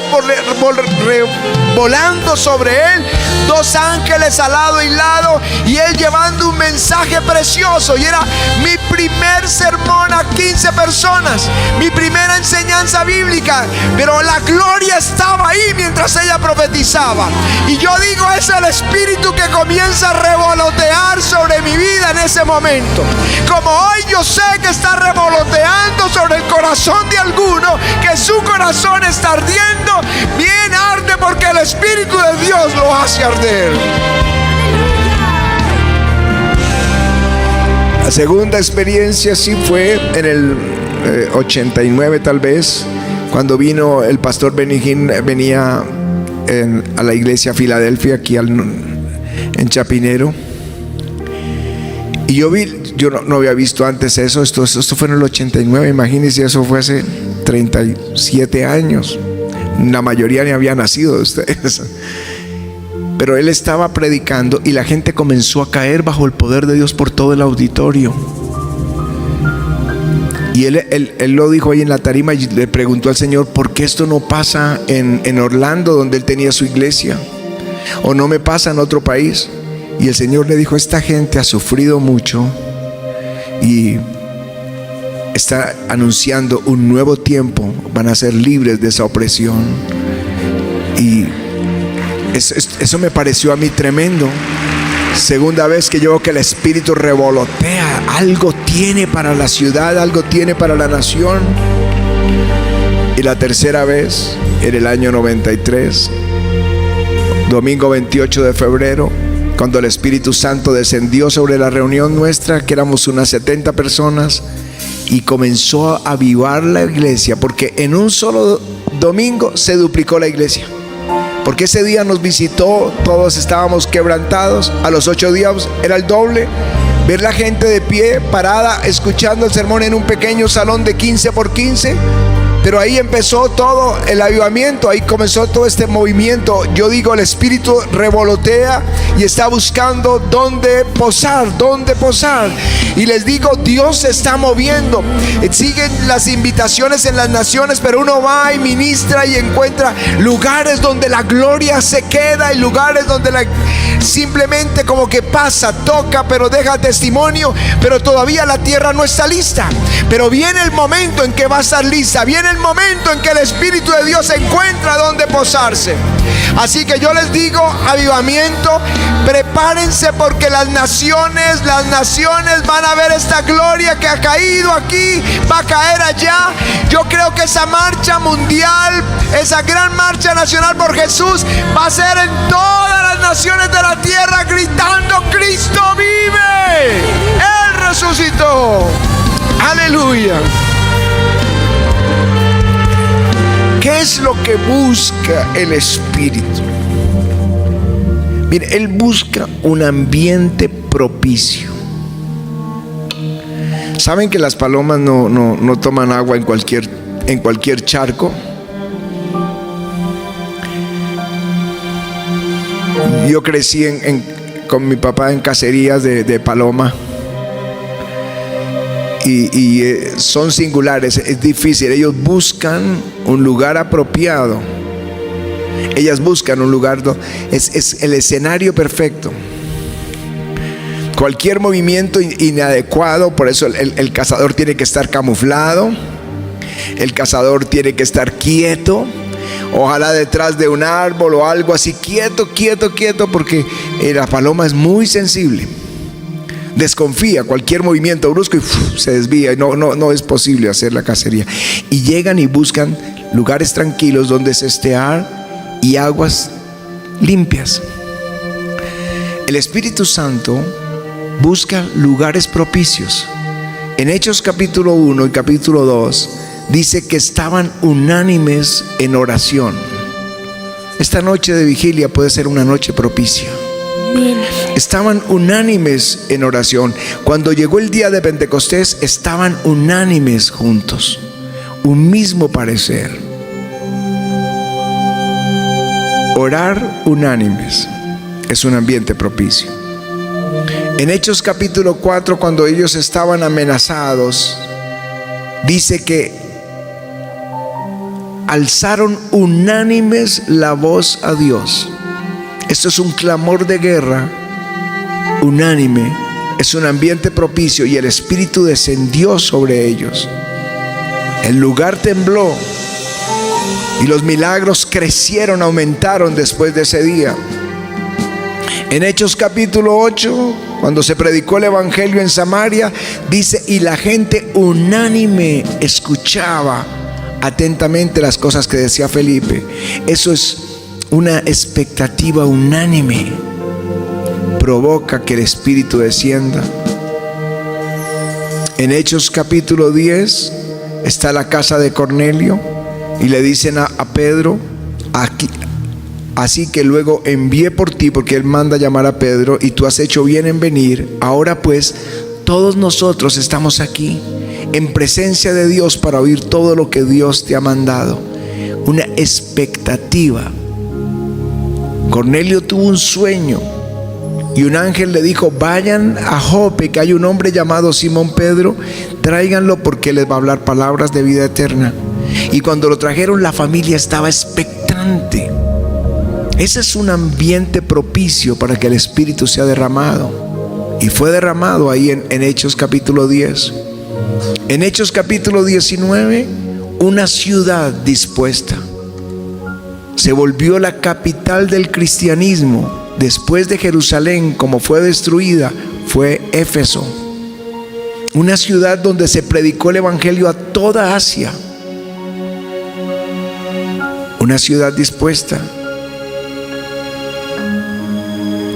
Speaker 1: volando sobre él, 2 ángeles al lado y lado, y él llevando un mensaje precioso. Y era mi primer sermón a 15 personas, mi primera enseñanza bíblica, pero la gloria estaba ahí mientras ella profetizaba. Y yo digo, es el Espíritu que comienza a revolotear sobre mi vida en ese momento. Como hoy yo sé que está revoloteando sobre el corazón de alguno, que su corazón está ardiendo, bien arde, porque el Espíritu de Dios lo hace arder. La segunda experiencia sí fue en el 89 tal vez, cuando vino el pastor Benny Hinn, venía a la iglesia Filadelfia, aquí en Chapinero. Y yo no había visto antes eso. Esto fue en el 89, imagínense, eso fue hace 37 años. La mayoría ni había nacido de ustedes. Pero él estaba predicando y la gente comenzó a caer bajo el poder de Dios por todo el auditorio. Y él lo dijo ahí en la tarima y le preguntó al Señor, ¿por qué esto no pasa en Orlando, donde él tenía su iglesia? ¿O no me pasa en otro país? Y el Señor le dijo, esta gente ha sufrido mucho y está anunciando un nuevo tiempo, van a ser libres de esa opresión. Y eso me pareció a mí tremendo. Segunda vez que yo veo que el Espíritu revolotea, algo tiene para la ciudad, algo tiene para la nación. Y la tercera vez, en el año 93, domingo 28 de febrero, cuando el Espíritu Santo descendió sobre la reunión nuestra, que éramos unas 70 personas, y comenzó a avivar la iglesia, porque en un solo domingo se duplicó la iglesia. Porque ese día nos visitó, todos estábamos quebrantados. A los 8 días era el doble. Ver la gente de pie, parada, escuchando el sermón en un pequeño salón de 15 por 15. Pero ahí empezó todo el avivamiento, ahí comenzó todo este movimiento. Yo digo, el Espíritu revolotea y está buscando dónde posar. Y les digo, Dios se está moviendo. Siguen las invitaciones en las naciones, pero uno va y ministra y encuentra lugares donde la gloria se queda, y lugares donde simplemente como que pasa, toca, pero deja testimonio, pero todavía la tierra no está lista. Pero viene el momento en que va a estar lista, viene el momento en que el Espíritu de Dios encuentra donde posarse. Así que yo les digo, avivamiento, prepárense, porque las naciones van a ver esta gloria que ha caído aquí, va a caer allá. Yo creo que esa marcha mundial, esa gran marcha nacional por Jesús, va a ser en todas las naciones de la tierra, gritando: Cristo vive, Él resucitó. Aleluya. ¿Qué es lo que busca el Espíritu? Mire, Él busca un ambiente propicio. ¿Saben que las palomas no toman agua en cualquier charco? Yo crecí con mi papá en cacerías de paloma. Y son singulares, es difícil. Ellos buscan un lugar apropiado. Ellas buscan un lugar, es el escenario perfecto. Cualquier movimiento inadecuado, por eso el cazador tiene que estar camuflado. El cazador tiene que estar quieto, ojalá detrás de un árbol o algo así, quieto, porque la paloma es muy sensible. Desconfía cualquier movimiento brusco y se desvía. No es posible hacer la cacería. Y llegan y buscan lugares tranquilos donde cestear y aguas limpias. El Espíritu Santo busca lugares propicios. En Hechos capítulo 1 y capítulo 2 dice que estaban unánimes en oración. Esta noche de vigilia puede ser una noche propicia. Estaban unánimes en oración. Cuando llegó el día de Pentecostés, estaban unánimes juntos, un mismo parecer. Orar unánimes es un ambiente propicio. En Hechos capítulo 4, cuando ellos estaban amenazados, dice que alzaron unánimes la voz a Dios. Esto es un clamor de guerra unánime. Es un ambiente propicio y el Espíritu descendió sobre ellos. El lugar tembló y los milagros crecieron, aumentaron después de ese día. En Hechos capítulo 8, cuando se predicó el evangelio en Samaria, dice: y la gente unánime escuchaba atentamente las cosas que decía Felipe. Eso es una expectativa unánime. Provoca que el Espíritu descienda. En Hechos capítulo 10 está la casa de Cornelio y le dicen a Pedro: aquí, así que luego envié por ti, porque él manda llamar a Pedro, y tú has hecho bien en venir. Ahora pues todos nosotros estamos aquí en presencia de Dios para oír todo lo que Dios te ha mandado. Una expectativa. Cornelio tuvo un sueño y un ángel le dijo: vayan a Jope, que hay un hombre llamado Simón Pedro, tráiganlo porque les va a hablar palabras de vida eterna. Y cuando lo trajeron, la familia estaba expectante. Ese es un ambiente propicio para que el Espíritu sea derramado. Y fue derramado ahí en Hechos capítulo 10. En Hechos capítulo 19, una ciudad dispuesta. Se volvió la capital del cristianismo. Después de Jerusalén, como fue destruida, fue Éfeso. Una ciudad donde se predicó el evangelio a toda Asia. Una ciudad dispuesta.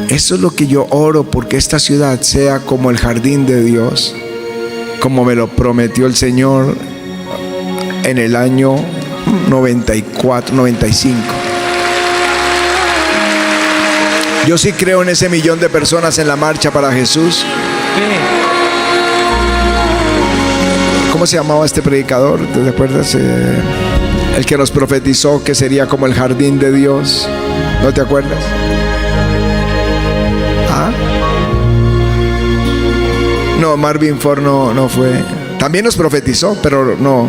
Speaker 1: Eso es lo que yo oro, porque esta ciudad sea como el jardín de Dios, como me lo prometió el Señor en el año 94, 95. Yo sí creo en ese 1.000.000 de personas en la marcha para Jesús. ¿Cómo se llamaba este predicador? ¿Te acuerdas? El que nos profetizó que sería como el jardín de Dios. ¿No te acuerdas? ¿Ah? No, Marvin Ford no fue. También nos profetizó, pero no.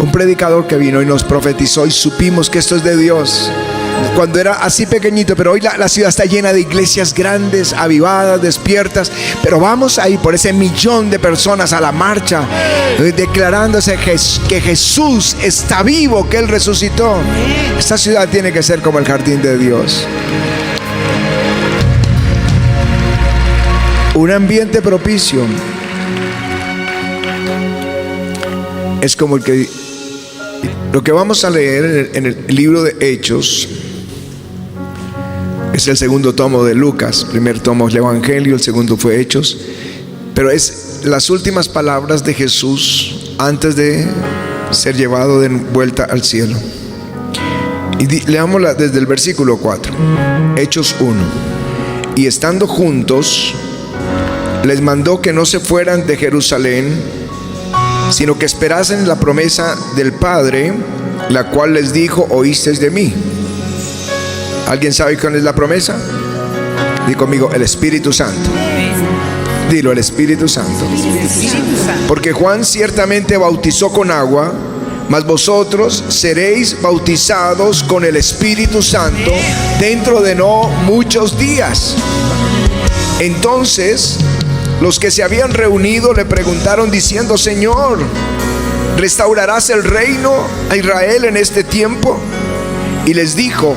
Speaker 1: Un predicador que vino y nos profetizó y supimos que esto es de Dios. Cuando era así pequeñito, pero hoy la ciudad está llena de iglesias grandes, avivadas, despiertas. Pero vamos ahí por ese 1.000.000 de personas a la marcha, declarándose que Jesús está vivo, que Él resucitó. Esta ciudad tiene que ser como el jardín de Dios. Un ambiente propicio es como el que lo que vamos a leer en el libro de Hechos. Es el segundo tomo de Lucas. El primer tomo es el Evangelio, el segundo fue Hechos. Pero es las últimas palabras de Jesús antes de ser llevado de vuelta al cielo. Y leámosla desde el versículo 4. Hechos 1. Y estando juntos, les mandó que no se fueran de Jerusalén, sino que esperasen la promesa del Padre, la cual les dijo: oísteis de mí. ¿Alguien sabe cuál es la promesa? Di conmigo: el Espíritu Santo. Dilo: el Espíritu Santo. Porque Juan ciertamente bautizó con agua, mas vosotros seréis bautizados con el Espíritu Santo dentro de no muchos días. Entonces los que se habían reunido le preguntaron diciendo: Señor, ¿restaurarás el reino a Israel en este tiempo? Y les dijo: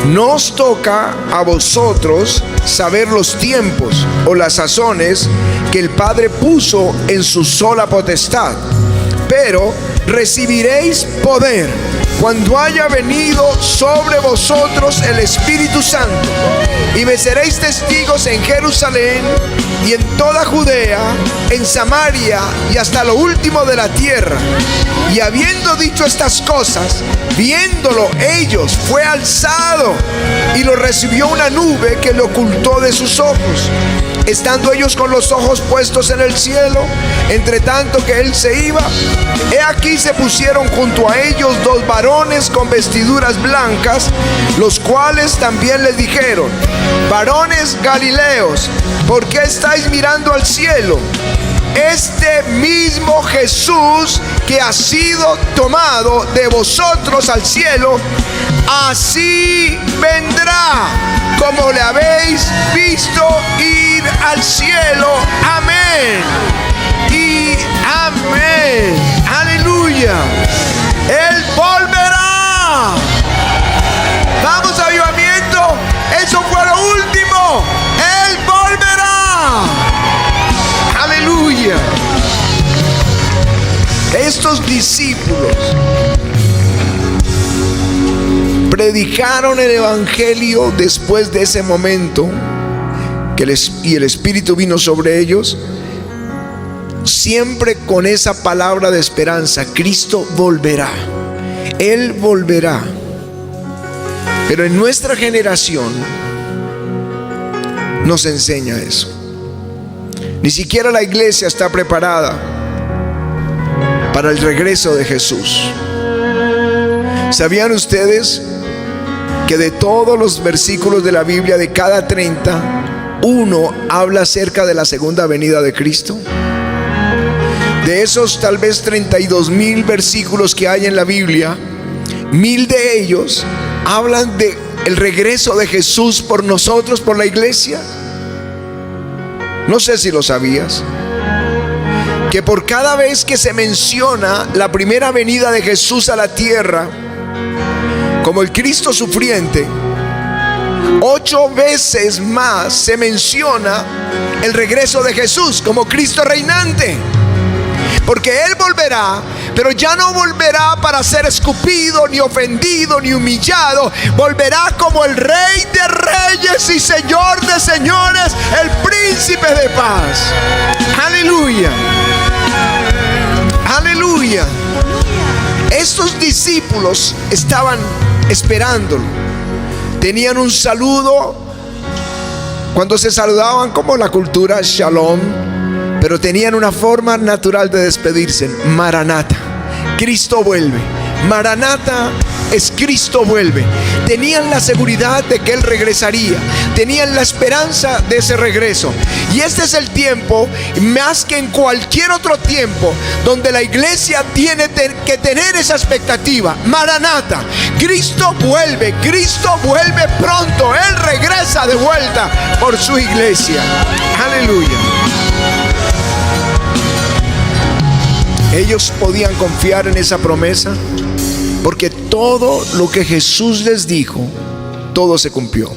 Speaker 1: no os toca a vosotros saber los tiempos o las sazones que el Padre puso en su sola potestad, pero recibiréis poder cuando haya venido sobre vosotros el Espíritu Santo, y me seréis testigos en Jerusalén y en toda Judea, en Samaria y hasta lo último de la tierra. Y habiendo dicho estas cosas, viéndolo ellos, fue alzado y lo recibió una nube que lo ocultó de sus ojos. Estando ellos con los ojos puestos en el cielo, entre tanto que él se iba, he aquí se pusieron junto a ellos dos varones con vestiduras blancas, los cuales también les dijeron: varones Galileos, ¿por qué estáis mirando al cielo? este mismo Jesús que ha sido tomado de vosotros al cielo, así vendrá como le habéis visto ir al cielo. Amén y amén. Aleluya. Él volverá. Vamos, avivamiento. Eso fue lo último. Él volverá. Aleluya. Estos discípulos predicaron el evangelio después de ese momento y el Espíritu vino sobre ellos, siempre con esa palabra de esperanza: Cristo volverá, Él volverá. Pero en nuestra generación nos enseña eso. Ni siquiera la iglesia está preparada para el regreso de Jesús. ¿Sabían ustedes que de todos los versículos de la Biblia, de cada 30, uno habla acerca de la segunda venida de Cristo? De esos tal vez 32,000 versículos que hay en la Biblia, 1,000 de ellos hablan de el regreso de Jesús por nosotros, por la iglesia. No sé si lo sabías, que por cada vez que se menciona la primera venida de Jesús a la tierra como el Cristo sufriente, 8 veces más se menciona el regreso de Jesús como Cristo reinante. Porque Él volverá, pero ya no volverá para ser escupido, ni ofendido, ni humillado. Volverá como el Rey de reyes y Señor de señores, el Príncipe de paz. Aleluya. Aleluya. Estos discípulos estaban esperándolo. Tenían un saludo cuando se saludaban como la cultura Shalom, pero tenían una forma natural de despedirse: Maranata, Cristo vuelve. Maranata es Cristo vuelve. Tenían la seguridad de que Él regresaría, tenían la esperanza de ese regreso. Y este es el tiempo, más que en cualquier otro tiempo, donde la iglesia tiene que tener esa expectativa. Maranata, Cristo vuelve pronto. Él regresa de vuelta por su iglesia. Aleluya. Ellos podían confiar en esa promesa, porque todo lo que Jesús les dijo, todo se cumplió.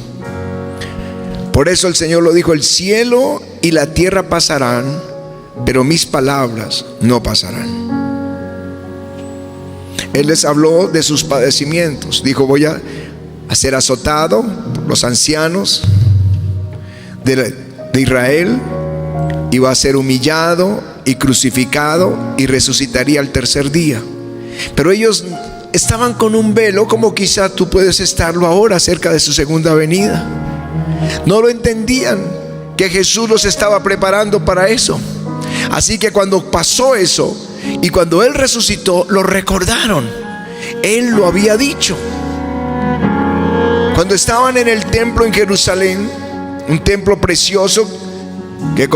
Speaker 1: Por eso el Señor lo dijo: el cielo y la tierra pasarán, pero mis palabras no pasarán. Él les habló de sus padecimientos. Dijo: voy a ser azotado por los ancianos de Israel, y va a ser humillado y crucificado, y resucitaría al tercer día. Pero ellos estaban con un velo, como quizá tú puedes estarlo ahora, acerca de su segunda venida. No lo entendían, que Jesús los estaba preparando para eso. Así que cuando pasó eso y cuando Él resucitó, lo recordaron. Él lo había dicho. Cuando estaban en el templo en Jerusalén, un templo precioso que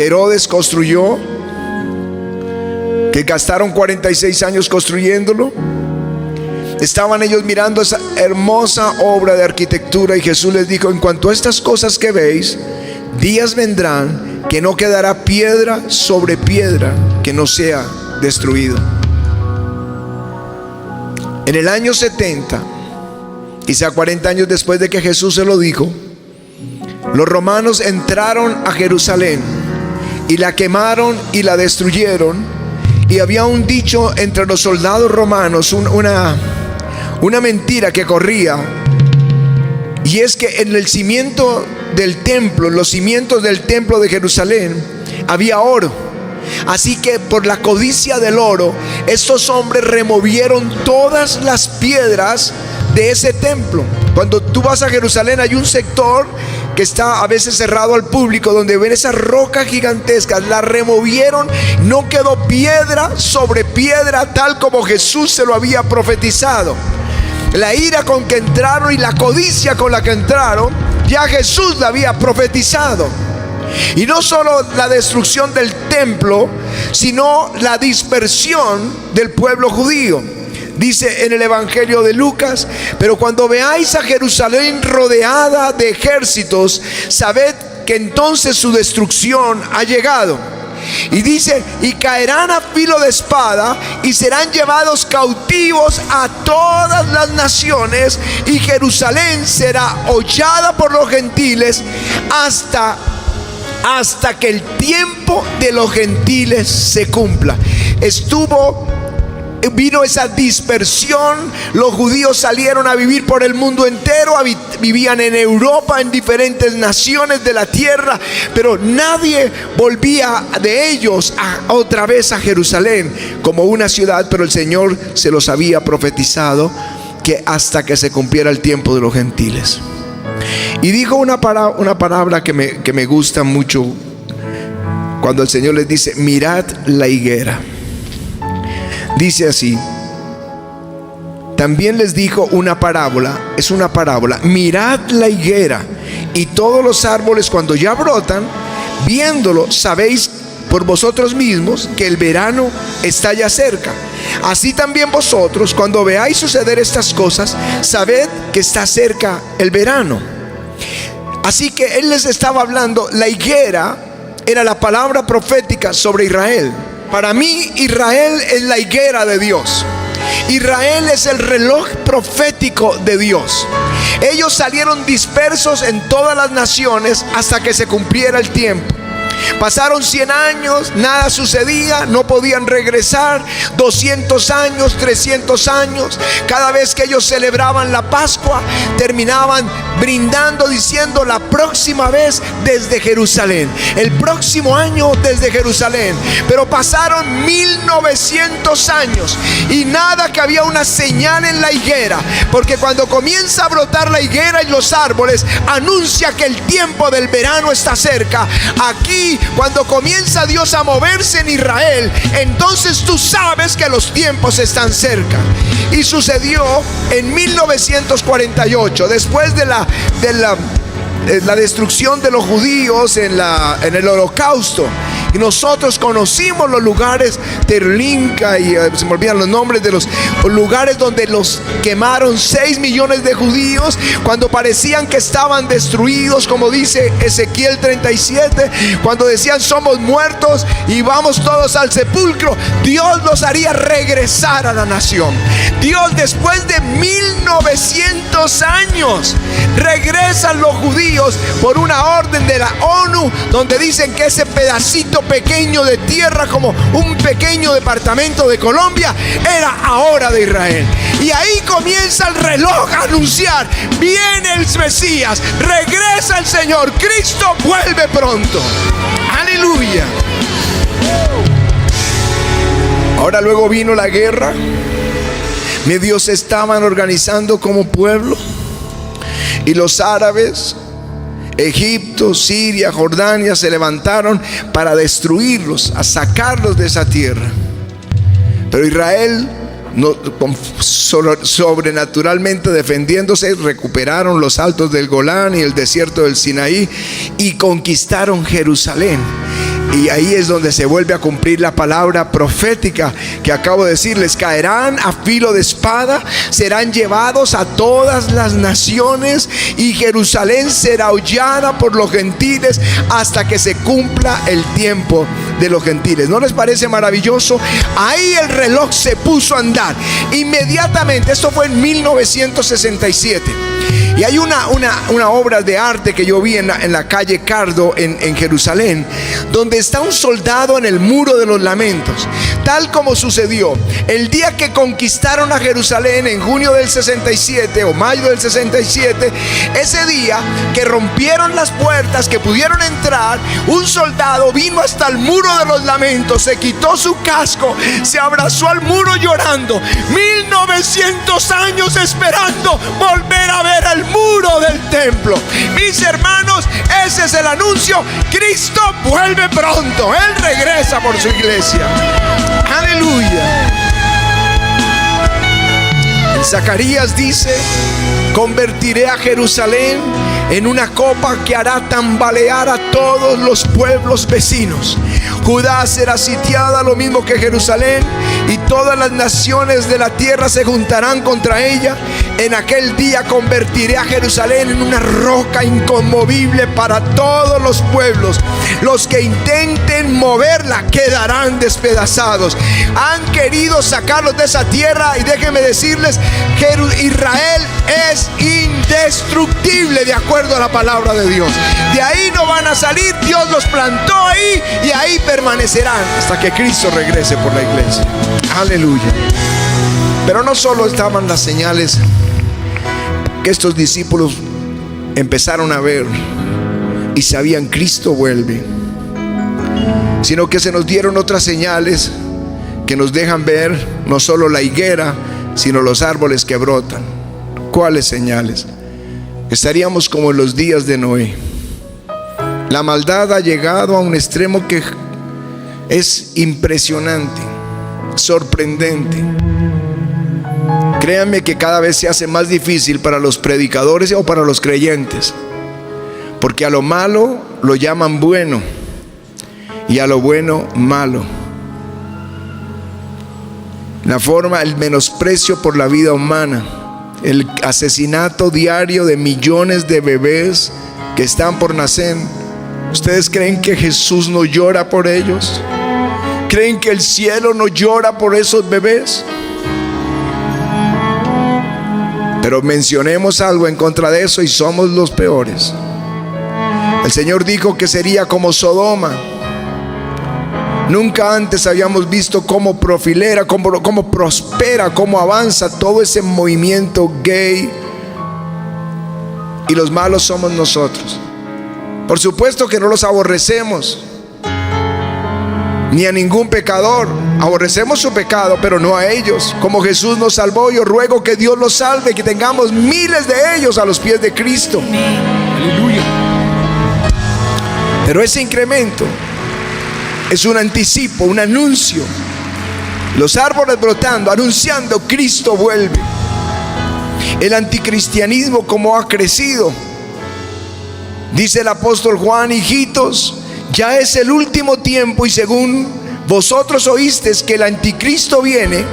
Speaker 1: Herodes construyó, que gastaron 46 años construyéndolo, estaban ellos mirando esa hermosa obra de arquitectura, y Jesús les dijo: en cuanto a estas cosas que veis, días vendrán que no quedará piedra sobre piedra que no sea destruido. En el año 70, quizá 40 años después de que Jesús se lo dijo, los romanos entraron a Jerusalén y la quemaron y la destruyeron. Y había un dicho entre los soldados romanos, una mentira que corría, y es que en el cimiento del templo, en los cimientos del templo de Jerusalén, había oro. Así que por la codicia del oro, estos hombres removieron todas las piedras de ese templo. Cuando tú vas a Jerusalén, hay un sector que está a veces cerrado al público, donde ven esas rocas gigantescas. La removieron, no quedó piedra sobre piedra, tal como Jesús se lo había profetizado. La ira con que entraron y la codicia con la que entraron, ya Jesús la había profetizado. Y no solo la destrucción del templo, sino la dispersión del pueblo judío. Dice en el Evangelio de Lucas: pero cuando veáis a Jerusalén rodeada de ejércitos, sabed que entonces su destrucción ha llegado. Y dice: y caerán a filo de espada y serán llevados cautivos a todas las naciones, y Jerusalén será hollada por los gentiles hasta que el tiempo de los gentiles se cumpla. Vino esa dispersión. Los judíos salieron a vivir por el mundo entero, vivían en Europa, en diferentes naciones de la tierra, pero nadie volvía de ellos otra vez a Jerusalén como una ciudad. Pero el Señor se los había profetizado que hasta que se cumpliera el tiempo de los gentiles. Y dijo una palabra que me gusta mucho, cuando el Señor les dice: mirad la higuera. Dice así: también les dijo una parábola, es una parábola: mirad la higuera y todos los árboles cuando ya brotan, viéndolo sabéis por vosotros mismos que el verano está ya cerca. Así también vosotros, cuando veáis suceder estas cosas, sabed que está cerca el verano. Así que Él les estaba hablando. La higuera era la palabra profética sobre Israel. Para mí, Israel es la higuera de Dios. Israel es el reloj profético de Dios. Ellos salieron dispersos en todas las naciones hasta que se cumpliera el tiempo. Pasaron 100 años, nada sucedía, no podían regresar. 200 años, 300 años. Cada vez que ellos celebraban la Pascua, terminaban brindando diciendo: la próxima vez desde Jerusalén, el próximo año desde Jerusalén. Pero pasaron 1900 años y nada, que había una señal en la higuera, porque cuando comienza a brotar la higuera y los árboles, anuncia que el tiempo del verano está cerca. Aquí, cuando comienza Dios a moverse en Israel, entonces tú sabes que los tiempos están cerca. Y sucedió en 1948, después de la destrucción de los judíos en el Holocausto. Y nosotros conocimos los lugares, Terlinka, y se me olvidan los nombres de los lugares donde los quemaron 6 millones de judíos, cuando parecían que estaban destruidos, como dice Ezequiel 37, cuando decían: somos muertos y vamos todos al sepulcro. Dios los haría regresar a la nación. Dios, después de 1900 años, regresan los judíos por una orden de la ONU, donde dicen que ese pedacito pequeño de tierra, como un pequeño departamento de Colombia, era ahora de Israel. Y ahí comienza el reloj a anunciar: viene el Mesías, regresa el Señor, Cristo vuelve pronto. Aleluya. Ahora luego vino la guerra. Medio se estaban organizando como pueblo, y los árabes, Egipto, Siria, Jordania, se levantaron para destruirlos, a sacarlos de esa tierra. Pero Israel, sobrenaturalmente defendiéndose, recuperaron los altos del Golán y el desierto del Sinaí y conquistaron Jerusalén. Y ahí es donde se vuelve a cumplir la palabra profética que acabo de decirles: caerán a filo de espada, serán llevados a todas las naciones, y Jerusalén será hollada por los gentiles hasta que se cumpla el tiempo de los gentiles. ¿No les parece maravilloso? Ahí el reloj se puso a andar inmediatamente. Esto fue en 1967. Y hay una obra de arte que yo vi en la calle Cardo en Jerusalén, donde está un soldado en el muro de los lamentos, tal como sucedió el día que conquistaron a Jerusalén en junio del 67 o mayo del 67. Ese día que rompieron las puertas, que pudieron entrar, un soldado vino hasta el muro de los lamentos, se quitó su casco, se abrazó al muro llorando. 1900 años esperando volver a ver el muro del templo. Mis hermanos, ese es el anuncio: Cristo vuelve pronto, Él regresa por su iglesia. Aleluya. En Zacarías dice: convertiré a Jerusalén en una copa que hará tambalear a todos los pueblos vecinos. Judá será sitiada lo mismo que Jerusalén, y todas las naciones de la tierra se juntarán contra ella. En aquel día convertiré a Jerusalén en una roca inconmovible para todos los pueblos. Los que intenten moverla quedarán despedazados. Han querido sacarlos de esa tierra, y déjenme decirles, Israel es indestructible de acuerdo a la palabra de Dios. De ahí no van a salir. Dios los plantó ahí y ahí permanecerán hasta que Cristo regrese por la iglesia. Aleluya. Pero no solo estaban las señales que estos discípulos empezaron a ver y sabían Cristo vuelve, sino que se nos dieron otras señales que nos dejan ver no solo la higuera, sino los árboles que brotan. ¿Cuáles señales? Estaríamos como en los días de Noé. La maldad ha llegado a un extremo que es impresionante, sorprendente. Créanme que cada vez se hace más difícil para los predicadores o para los creyentes, porque a lo malo lo llaman bueno y a lo bueno malo. La forma, el menosprecio por la vida humana, el asesinato diario de millones de bebés que están por nacer. ¿Ustedes creen que Jesús no llora por ellos? ¿Creen que el cielo no llora por esos bebés? Pero mencionemos algo en contra de eso y somos los peores. El Señor dijo que sería como Sodoma. Nunca antes habíamos visto cómo profilera, cómo prospera, cómo avanza todo ese movimiento gay. Y los malos somos nosotros. Por supuesto que no los aborrecemos, ni a ningún pecador. Aborrecemos su pecado, pero no a ellos. Como Jesús nos salvó, yo ruego que Dios los salve, que tengamos miles de ellos a los pies de Cristo. Aleluya. Pero ese incremento es un anticipo, un anuncio. Los árboles brotando, anunciando Cristo vuelve. El anticristianismo como ha crecido. Dice el apóstol Juan: hijitos, ya es el último tiempo, y según vosotros oísteis que el anticristo viene,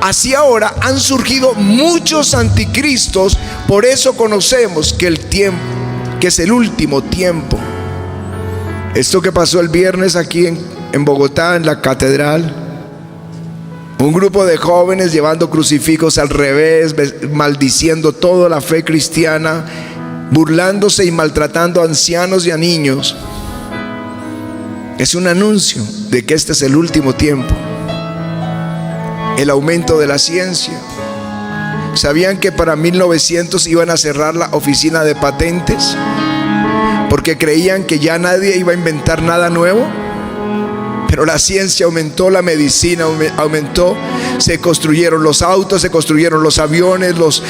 Speaker 1: así ahora han surgido muchos anticristos. Por eso conocemos que el tiempo, que es el último tiempo. Esto que pasó el viernes aquí en Bogotá, en la catedral, un grupo de jóvenes llevando crucifijos al revés, maldiciendo toda la fe cristiana, burlándose y maltratando a ancianos y a niños. Es un anuncio de que este es el último tiempo. El aumento de la ciencia. ¿Sabían que para 1900 iban a cerrar la oficina de patentes? Porque creían que ya nadie iba a inventar nada nuevo. Pero la ciencia aumentó, la medicina aumentó. Se construyeron los autos, se construyeron los aviones, los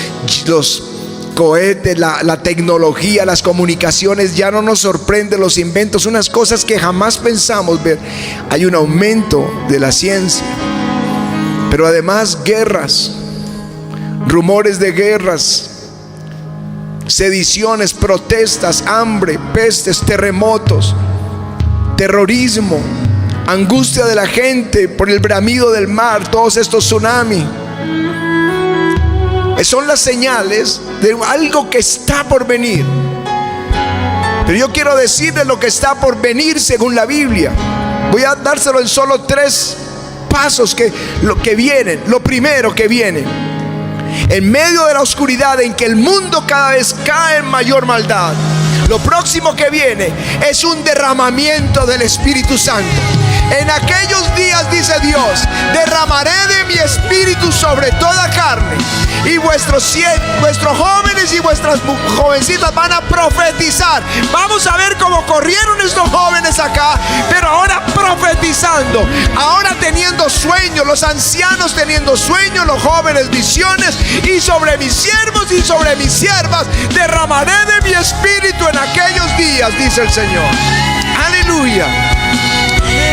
Speaker 1: cohetes, la tecnología, las comunicaciones. Ya no nos sorprenden los inventos, unas cosas que jamás pensamos ver. Hay un aumento de la ciencia. Pero además guerras, rumores de guerras, sediciones, protestas, hambre, pestes, terremotos, terrorismo, angustia de la gente por el bramido del mar, todos estos tsunamis. Son las señales de algo que está por venir. Pero yo quiero decirles lo que está por venir según la Biblia. Voy a dárselo en solo 3 pasos lo que vienen. Lo primero que viene, en medio de la oscuridad en que el mundo cada vez cae en mayor maldad, lo próximo que viene es un derramamiento del Espíritu Santo. En aquellos días, dice Dios, derramaré de mi espíritu sobre toda carne, y vuestros jóvenes y vuestras jovencitas van a profetizar. Vamos a ver cómo corrieron estos jóvenes acá, pero ahora profetizando, ahora teniendo sueños, los ancianos teniendo sueños, los jóvenes visiones. Y sobre mis siervos y sobre mis siervas derramaré de mi espíritu en aquellos días, dice el Señor. Aleluya.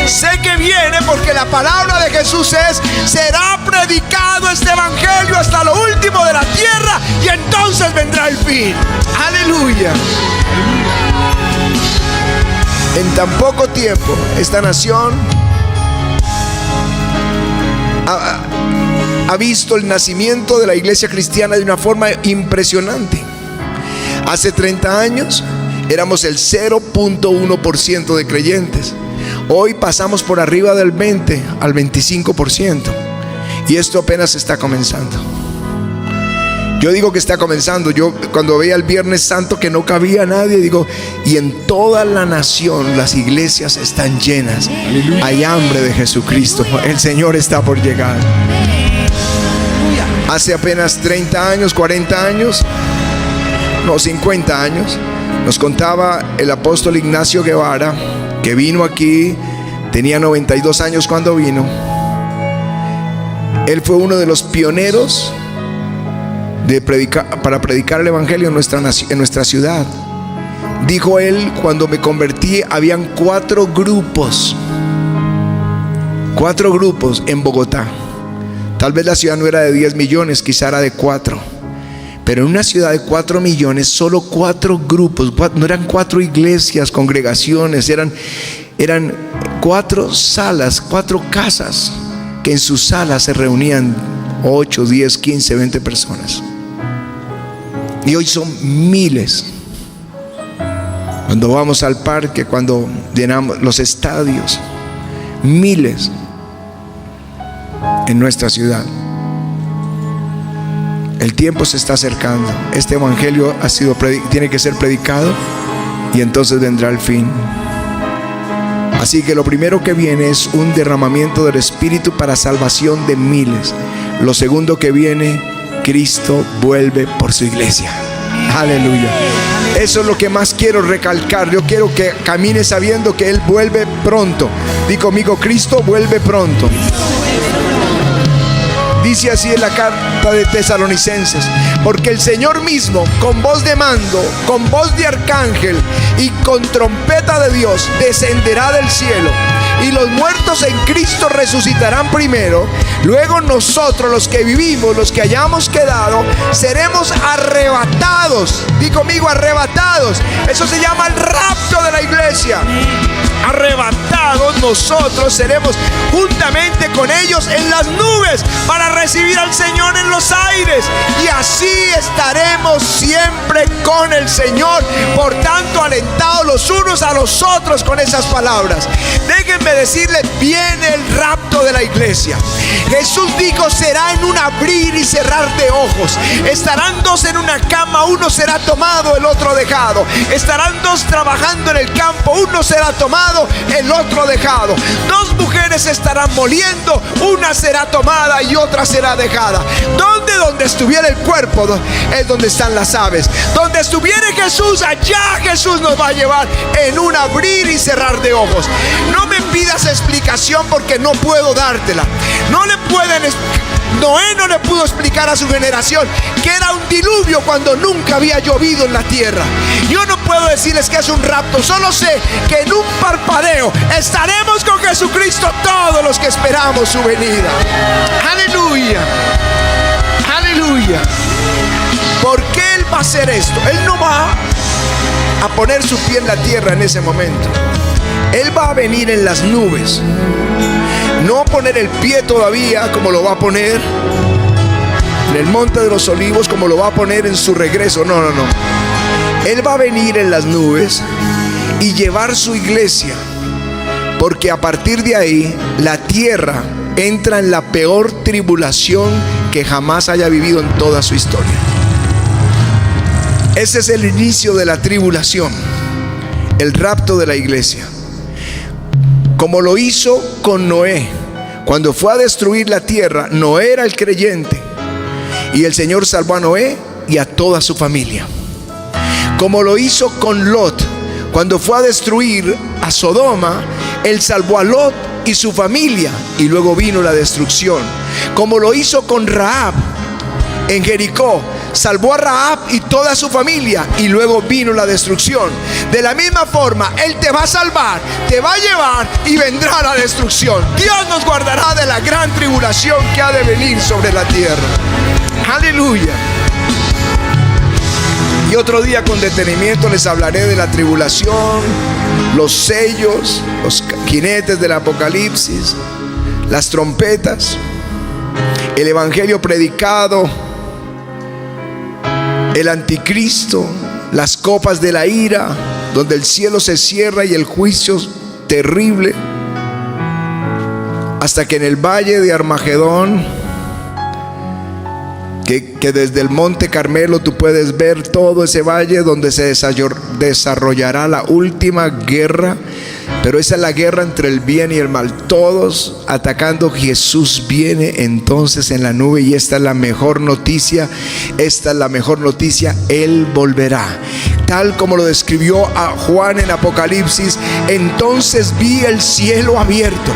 Speaker 1: Sé que viene porque la palabra de Jesús es: será predicado este evangelio hasta lo último de la tierra y entonces vendrá el fin. Aleluya. En tan poco tiempo esta nación ha visto el nacimiento de la iglesia cristiana de una forma impresionante. Hace 30 años éramos el 0.1% de creyentes. Hoy pasamos por arriba del 20 al 25%. Y esto apenas está comenzando. Yo digo que está comenzando. Yo cuando veía el Viernes Santo que no cabía nadie, digo, y en toda la nación las iglesias están llenas. Hay hambre de Jesucristo. El Señor está por llegar. Hace apenas 30 años, 40 años, no, 50 años, nos contaba el apóstol Ignacio Guevara, que vino aquí, tenía 92 años cuando vino. Él fue uno de los pioneros para predicar el evangelio en nuestra ciudad. Dijo él: cuando me convertí habían 4 grupos en Bogotá. Tal vez la ciudad no era de 10 millones, quizá era de 4. Pero en una ciudad de 4 millones, solo 4 grupos. No eran 4 iglesias, congregaciones, eran 4 salas, 4 casas, que en sus salas se reunían 8, 10, 15, 20 personas. Y hoy son miles. Cuando vamos al parque, cuando llenamos los estadios, miles en nuestra ciudad. El tiempo se está acercando. Este evangelio tiene que ser predicado y entonces vendrá el fin. Así que lo primero que viene es un derramamiento del Espíritu para salvación de miles. Lo segundo que viene, Cristo vuelve por su iglesia. Aleluya. Eso es lo que más quiero recalcar. Yo quiero que camine sabiendo que Él vuelve pronto. Di conmigo: Cristo vuelve pronto. Dice así en la carta de Tesalonicenses: porque el Señor mismo, con voz de mando, con voz de arcángel y con trompeta de Dios, descenderá del cielo. Y los muertos en Cristo resucitarán primero. Luego nosotros, los que vivimos, los que hayamos quedado, seremos arrebatados. Di conmigo: arrebatados. Eso se llama el rapto de la iglesia. Arrebatados, nosotros seremos juntamente con ellos en las nubes para recibir al Señor en los aires, y así estaremos siempre con el Señor. Por tanto, alentados los unos a los otros con esas palabras. Déjenme decirles: viene el rapto de la iglesia. Jesús dijo: será en un abrir y cerrar de ojos. Estarán 2 en una cama, uno será tomado, el otro dejado. Estarán 2 trabajando en el campo, uno será tomado, el otro dejado. 2 mujeres estarán moliendo, una será tomada y otra será dejada. Donde estuviera el cuerpo es donde están las aves. Donde estuviera Jesús, allá Jesús nos va a llevar en un abrir y cerrar de ojos. No me pidas explicación porque no puedo dártela. Noé no le pudo explicar a su generación que era un diluvio cuando nunca había llovido en la tierra. Yo no puedo decirles que es un rapto. Solo sé que en un parpadeo estaremos con Jesucristo todos los que esperamos su venida. Aleluya. Aleluya. ¿Por qué Él va a hacer esto? Él no va a poner su pie en la tierra en ese momento. Él va a venir en las nubes. No va a poner el pie todavía como lo va a poner en el Monte de los Olivos, como lo va a poner en su regreso. No. Él va a venir en las nubes y llevar su iglesia, porque a partir de ahí la tierra entra en la peor tribulación que jamás haya vivido en toda su historia. Ese es el inicio de la tribulación, el rapto de la iglesia. Como lo hizo con Noé. Cuando fue a destruir la tierra, Noé era el creyente y el Señor salvó a Noé y a toda su familia. Como lo hizo con Lot. Cuando fue a destruir a Sodoma, Él salvó a Lot y su familia, y luego vino la destrucción. Como lo hizo con Rahab en Jericó. salvó a Rahab y toda su familia, y luego vino la destrucción. De la misma forma, Él te va a salvar, te va a llevar y vendrá la destrucción. Dios nos guardará de la gran tribulación que ha de venir sobre la tierra. Aleluya. Y otro día con detenimiento les hablaré de la tribulación, los sellos, los jinetes del Apocalipsis, las trompetas, el evangelio predicado, el anticristo, las copas de la ira, donde el cielo se cierra y el juicio terrible, hasta que en el valle de Armagedón, que desde el monte Carmelo tú puedes ver todo ese valle donde se desarrollará la última guerra. Pero esa es la guerra entre el bien y el mal, todos atacando. Jesús viene entonces en la nube, y esta es la mejor noticia. Esta es la mejor noticia: Él volverá, tal como lo describió a Juan en Apocalipsis. Entonces vi el cielo abierto,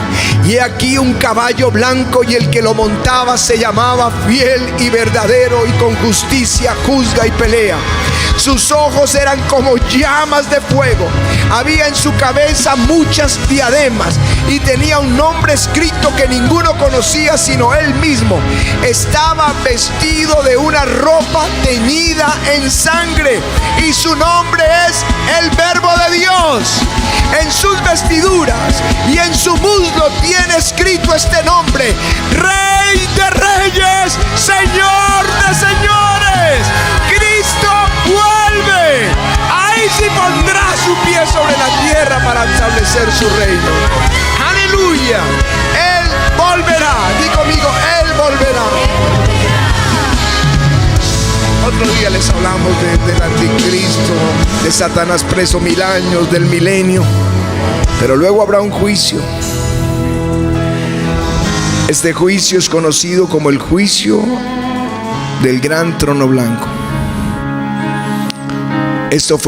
Speaker 1: y he aquí un caballo blanco, y el que lo montaba se llamaba Fiel y Verdadero, y con justicia juzga y pelea. Sus ojos eran como llamas de fuego, había en su cabeza muchas diademas, y tenía un nombre escrito que ninguno conocía sino él mismo. Estaba vestido de una ropa teñida en sangre, y su nombre es el Verbo de Dios. En sus vestiduras y en su muslo tiene escrito este nombre: Rey de Reyes, Señor de Señores. Cristo vuelve. Ahí sí pondrá su pie sobre la tierra para establecer su reino. Aleluya. Él volverá. Di conmigo: Él volverá. Otro día les hablamos del anticristo, de Satanás preso 1000 años, del milenio. Pero luego habrá un juicio. Este juicio es conocido como el juicio del gran trono blanco. Esto fue